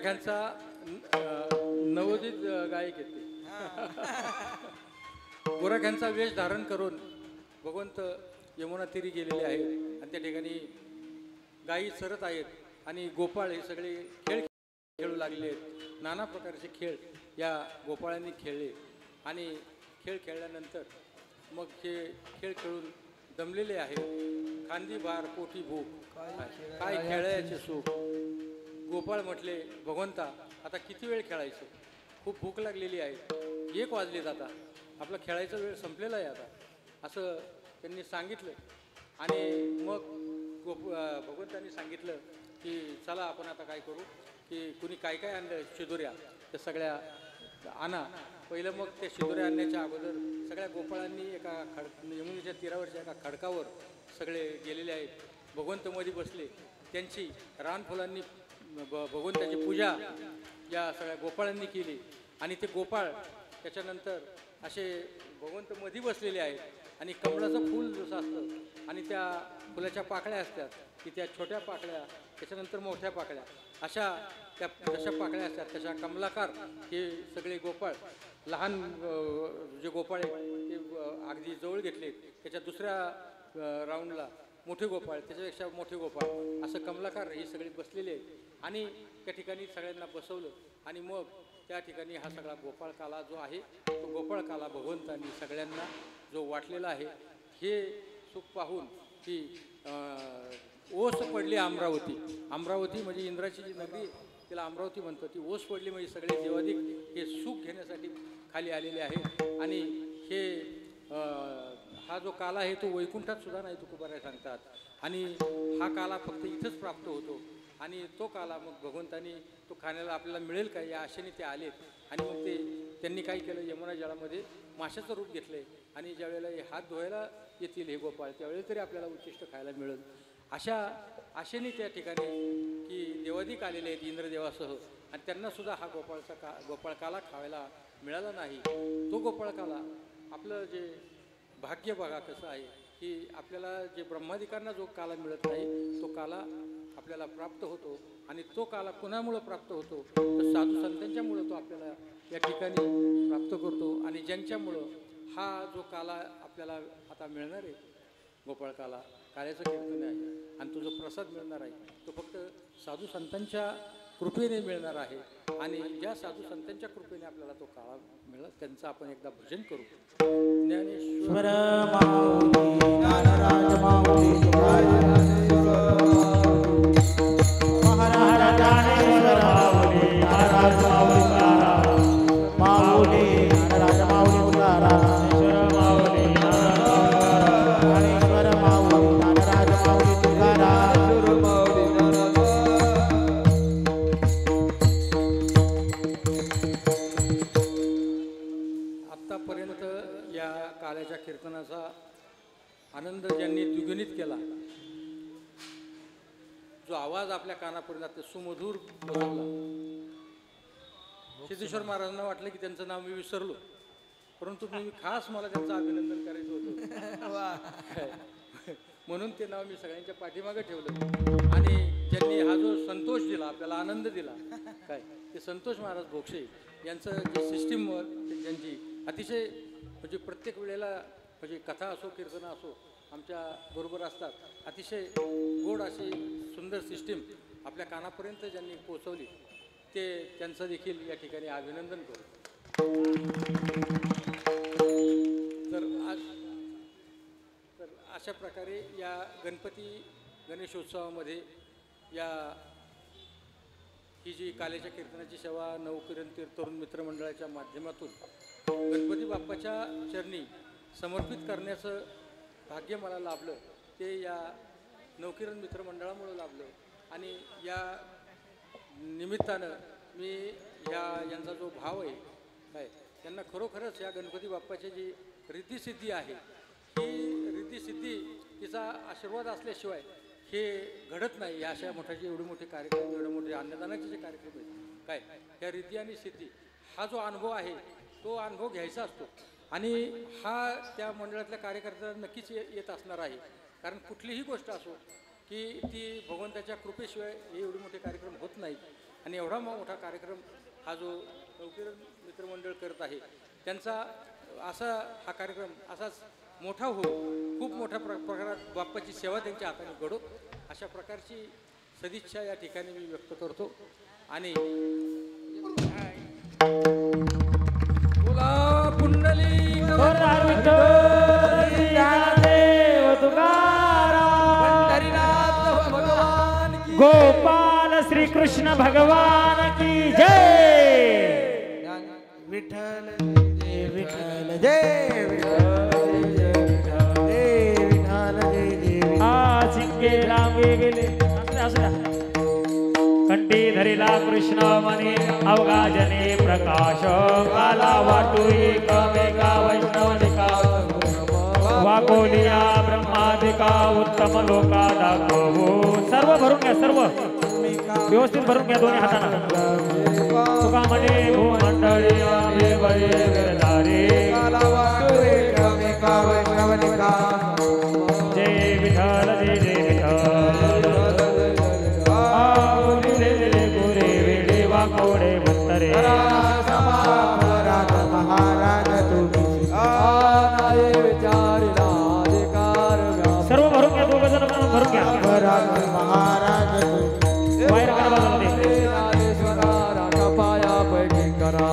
गोरख्यांचा नवोदित गायक येते. गोरख्यांचा वेश धारण करून भगवंत यमुना तीरी गेलेले आहेत आणि त्या ठिकाणी गायी चरत आहेत आणि गोपाळ हे सगळे खेळ खेळू लागले आहेत. नाना प्रकारचे खेळ या गोपाळांनी खेळले आणि खेळ खेळल्यानंतर मग हे खेळ खेळून दमलेले आहेत. खांदी भार पोटी भूक काय खेळायचे सुख. गोपाळ म्हटले भगवंता आता किती वेळ खेळायचं, खूप भूक लागलेली आहे, 1 वाजलेत आता, आपला खेळायचा वेळ संपलेला आहे आता, असं त्यांनी सांगितलं. आणि मग भगवंतांनी सांगितलं की चला आपण आता काय करू की कुणी काय काय आणलं शिदोऱ्या त्या सगळ्या आणा. पहिलं मग त्या शिदोऱ्या आणण्याच्या अगोदर सगळ्या गोपाळांनी एका यमुनेच्या तीरावरच्या एका खडकावर सगळे गेलेले आहेत. भगवंत मध्ये बसले, त्यांची रानफुलांनी भगवंताची पूजा या सगळ्या गोपाळांनी केली. आणि ते गोपाळ त्याच्यानंतर असे भगवंत मध्ये बसलेले आहेत आणि कमळाचं फूल जसं असतं आणि त्या फुलाच्या पाकळ्या असतात की त्या छोट्या पाकळ्या त्याच्यानंतर मोठ्या पाकळ्या अशा त्या जशा पाकळ्या असतात तशा कमलाकार हे सगळे गोपाळ लहान जे गोपाळ आहेत ते अगदी जवळ घेतले. त्याच्या दुसऱ्या राऊंडला मोठे गोपाळ, त्याच्यापेक्षा मोठे गोपाळ असं कमलाकार हे सगळे बसलेले आहेत. आणि त्या ठिकाणी सगळ्यांना बसवलं आणि मग त्या ठिकाणी हा सगळा गोपाळ काला जो आहे तो गोपाळ काला भगवंतांनी सगळ्यांना जो वाटलेला आहे हे सुख पाहून ती ओस पडली अमरावती. अमरावती म्हणजे इंद्राची जी नगरी तिला अमरावती म्हणतो. ती ओस पडली म्हणजे सगळे देवाधिक हे सुख घेण्यासाठी खाली आलेले आहेत. आणि हे हा जो काला आहे तो वैकुंठात सुद्धा नाही तुकोबाराय सांगतात. आणि हा काला फक्त इथंच प्राप्त होतो. आणि तो काला मग भगवंतांनी तो खाण्याला आपल्याला मिळेल का या आशेने ते आलेत. आणि मग त्यांनी काय केलं, यमुना जळामध्ये माशाचं रूप घेतलंय आणि ज्यावेळेला हे हात धुवायला येतील हे गोपाळ त्यावेळेला तरी आपल्याला उच्चिष्ट खायला मिळेल अशा आशेने त्या ठिकाणी की देवाधिक आलेले आहेत इंद्रदेवासह आणि त्यांना सुद्धा हा गोपाळ काला खायला मिळाला नाही. तो गोपाळ काला आपलं जे भाग्य बघा कसं आहे की आपल्याला जे ब्रह्मादिकांना जो काला मिळत नाही तो काला आपल्याला प्राप्त होतो. आणि तो काला कुणामुळं प्राप्त होतो तर साधू संतांच्यामुळं तो आपल्याला या ठिकाणी प्राप्त करतो. आणि ज्यांच्यामुळं हा जो काला आपल्याला आता मिळणार आहे गोपाळ काला काल्याचं कीर्तन आहे आणि तो जो प्रसाद मिळणार आहे तो फक्त साधू संतांच्या कृपेने मिळणार आहे. आणि ज्या साधू संतांच्या कृपेने आपल्याला तो काळा मिळाला त्यांचं आपण एकदा भजन करू. ज्ञानेश्वर माऊली ज्ञानराज माऊली महाराज ज्ञानेश्वर माऊली महाराज माऊली माऊली ज्ञानराज माऊली तुकाराम माऊली ज्ञानेश्वर माऊली ज्ञानराज माऊली तुकाराम. आत्तापर्यंत या काल्याच्या कीर्तनाचा आनंद ज्यांनी द्विगुणित केला, जो आवाज आपल्या कानापर्यंत ते सुमधुर बसवला. सिद्धेश्वर महाराजांना वाटलं की त्यांचं नाव मी विसरलो, परंतु मी खास मला त्यांचं अभिनंदन करायचं होतं म्हणून ते नाव मी सगळ्यांच्या पाठीमागे ठेवलं. आणि ज्यांनी हा जो संतोष दिला आपल्याला आनंद दिला काय ते संतोष महाराज भोक्षे यांचं जे सिस्टीमवर ज्यांची अतिशय म्हणजे प्रत्येक वेळेला म्हणजे कथा असो कीर्तन असो आमच्या बरोबर असतात. अतिशय गोड अशी सुंदर सिस्टीम आपल्या कानापर्यंत ज्यांनी पोचवली ते त्यांचं देखील या ठिकाणी अभिनंदन करू. तर अशा प्रकारे या गणेशोत्सवामध्ये या ही जी काल्याच्या कीर्तनाची सेवा नवकिरण तरुण मित्र मंडळाच्या माध्यमातून गणपती बाप्पाच्या चरणी समर्पित करण्याचं भाग्य मला लाभलं ते या नवकिरण मित्र मंडळामुळं लाभलं. आणि या निमित्तानं मी यांचा जो भाव आहे काय त्यांना खरोखरच या गणपती बाप्पाची जी रिद्धिसिद्धी आहे ही रिद्धिसिद्धी तिचा आशीर्वाद असल्याशिवाय हे घडत नाही. या अशा मोठ्याचे एवढे मोठे कार्यक्रम एवढे मोठे अन्नदानाचे जे कार्यक्रम आहेत काय ह्या रिद्धी आणि सिद्धी हा जो अनुभव आहे तो अनुभव घ्यायचा असतो. आणि हा त्या मंडळातल्या कार्यकर्त्यांना नक्कीच येत असणार आहे. कारण कुठलीही गोष्ट असो की ती भगवंताच्या कृपेशिवाय हे एवढे मोठे कार्यक्रम होत नाहीत. आणि एवढा मोठा कार्यक्रम हा जो नवकिरण मित्रमंडळ करत आहे त्यांचा असा हा कार्यक्रम असाच मोठा हो, खूप मोठ्या प्रकारात बाप्पाची सेवा त्यांच्या हाताने घडो अशा प्रकारची सदिच्छा या ठिकाणी मी व्यक्त करतो. आणि बोला पुंडली देव तुकाराम हरिनाथ भगवान की गोपाल श्री कृष्ण भगवान की जय. विठ्ठल जय विठ्ठल जय विठ्ठल जय विठ्ठल जय देवी. शिंगे लांबे गेले असू द्या. कंठी धरिला कृष्ण मने अवघा जने प्रकाश काला वाटू एकमेका वैष्णवनिका वाकोलिया ब्रह्मादिका उत्तम लोका दाखवू. सर्व भरून घ्या, सर्व व्यवस्थित भरून घ्या दोन्ही हाताने. तुका म्हणे भूमंडळी आम्ही बळी गिरधारी काला वाटू एकमेका वैष्णवनिका. जय विठ्ठल जय जय विठ्ठल. कोडे भत्तरे समापराध महाराज तुम्ही आनाय विचारिला अधिकार सर्व भरून घ्या. दोघं जण भरून घ्या. व्यापराध महाराज तुम्ही बाहेर करा बाजूमध्ये. ज्ञानेश्वरा राजा पाया पैकी करा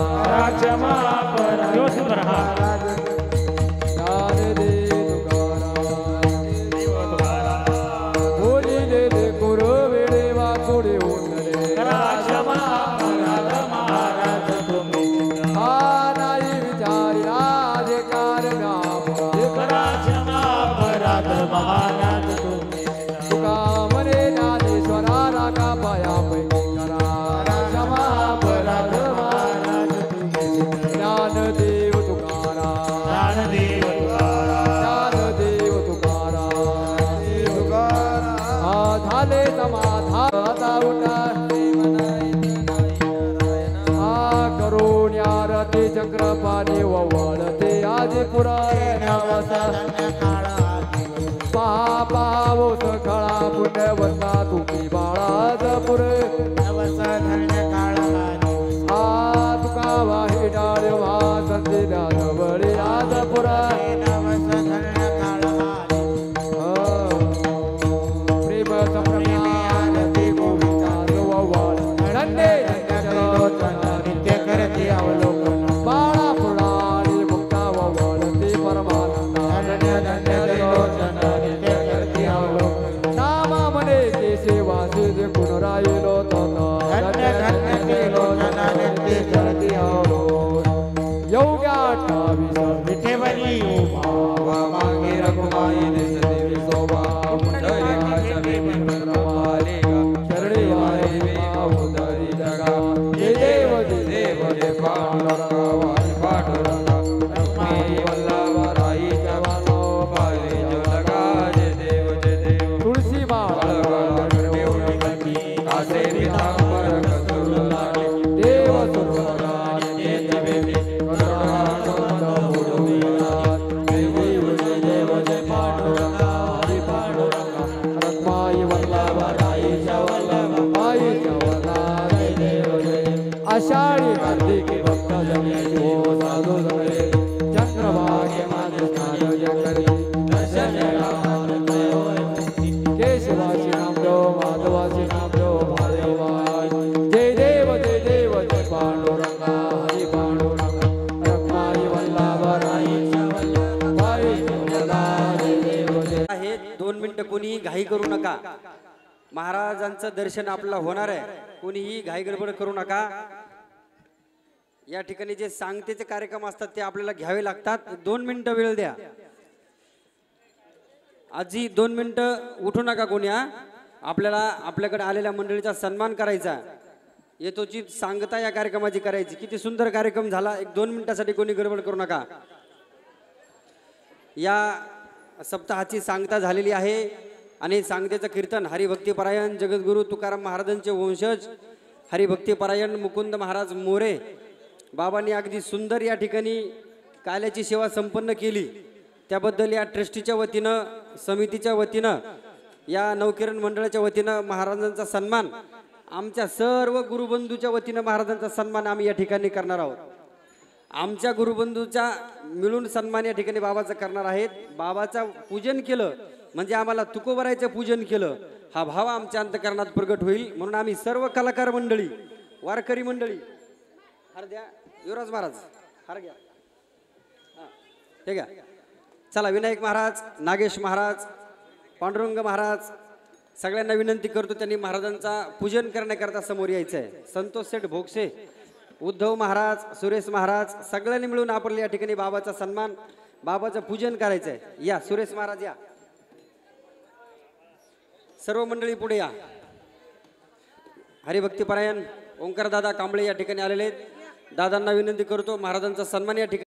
क्षमा करा. व्यवस्थित भरा. हा ज्ञानदेव तुकाराम बोली दे गुरु वेडे वा कोडे उठले करा क्षमा महाराज तुम्ही. आनाय विचारिला अधिकार व्यापराध करा क्षमा अपराध महाराज तुम्ही. तुका म्हणे ज्ञानेश्वरा रागा पाया पैकी करा क्षमा अपराध महाराज तुम्ही. ज्ञानदेव तुकाराम ज्ञानदेव तुकाराम ज्ञानदेव तुकाराम हा झाले समाधान आता उठा हा करून यारती चक्रपाणी वळते आजी पापावो सखळा पुण्यवंता तुम्ही बाळाजपूर हा तुका वाही डाळ वा संधिला जवळी आजपूर प्रेम संप्रज्ञानती गोविंदा वळ धन्य नित्य करते अवलोकन बाळा पुराणी मुक्ता वळते परमानंदा धन्य धन्य नित्य करते अवलोकन नामा म्हणे ते सेवा सिद्ध गुण राहिलो तथा धन्य धन्य नित्य करते अवलोकन योग्या 28 विठेवरी उभा मागे रघुमाई देवी शोभा पुंडलिकाच्या विप्रमाले शरणे वारे उदरी जगा जय देव जय पांडुरंगा वारी पांडुरंगा लक्ष्मी वल्लभराई जवानो पाले जो लगा जय देव तुळशी माळा देवळी कंठी कासे पितांबर कसूर लागे देव सुरवरा जय देवी करुणा चंद उडविनाथ जय देव जय पांडुरंगा हरी पांडुरंगा रत्माई वल्लभराई वल्लभाई जवला जय देव जय आषाढी कार्तिकी भक्त जने हो साधू जने चंद्रभागे माझे स्नान जय करी दर्शन केशवासी नाम जो माधवासी नाम जो भादेवाय जय देव जय पांडुरंगा हरी पांडुरंगा रत्माई वल्लभराई वल्लभाई जवला जय देव जय. आहे 2 मिनिटं कोणी घाई करू नका. महाराजांचं दर्शन आपल्याला होणार आहे. कोणीही घाई गडबड करू नका. या ठिकाणी जे सांगतेचे कार्यक्रम असतात ते आपल्याला घ्यावे लागतात. 2 मिनिटं वेळ द्या. आजी 2 मिनिटं उठू नका कोणी. आपल्याला आपल्याकडे आलेल्या मंडळीचा सन्मान करायचा. येतोची सांगता या कार्यक्रमाची करायची. किती सुंदर कार्यक्रम झाला. 1-2 मिनिटासाठी कोणी गडबड करू नका. या सप्ताहाची सांगता झालेली आहे आणि सांगतेचं कीर्तन हरिभक्तीपरायण जगद्गुरु तुकाराम महाराजांचे वंशज हरिभक्तीपरायण मुकुंद महाराज मोरे बाबांनी अगदी सुंदर या ठिकाणी काल्याची सेवा संपन्न केली. त्याबद्दल या ट्रस्टीच्या वतीनं समितीच्या वतीनं या नवकिरण मंडळाच्या वतीनं महाराजांचा सन्मान आमच्या सर्व गुरुबंधूच्या वतीनं महाराजांचा सन्मान आम्ही या ठिकाणी करणार आहोत. आमच्या गुरुबंधूचा मिळून सन्मान या ठिकाणी बाबाचा करणार आहेत. बाबाचं पूजन केलं म्हणजे आम्हाला तुकोबारायचं पूजन केलं हा भाव आमच्या अंतकरणात प्रगट होईल. म्हणून आम्ही सर्व कलाकार मंडळी, वारकरी मंडळी, हार द्या युवराज महाराज, हार घ्या, हां हे घ्या. चला विनायक महाराज, नागेश महाराज, पांडुरंग महाराज सगळ्यांना विनंती करतो त्यांनी महाराजांचा पूजन करण्याकरता समोर यायचं आहे. संतोष सेठ भोगसे, उद्धव महाराज, सुरेश महाराज सगळ्यांनी मिळून आपण या ठिकाणी बाबाचा सन्मान, बाबाचं पूजन करायचं आहे. या सुरेश महाराज या, सर्व मंडळी पुढे या. हरिभक्तीपरायण ओंकार दादा कांबळे या ठिकाणी आलेले आहेत. दादांना विनंती करतो महाराजांचा सन्मान या ठिकाणी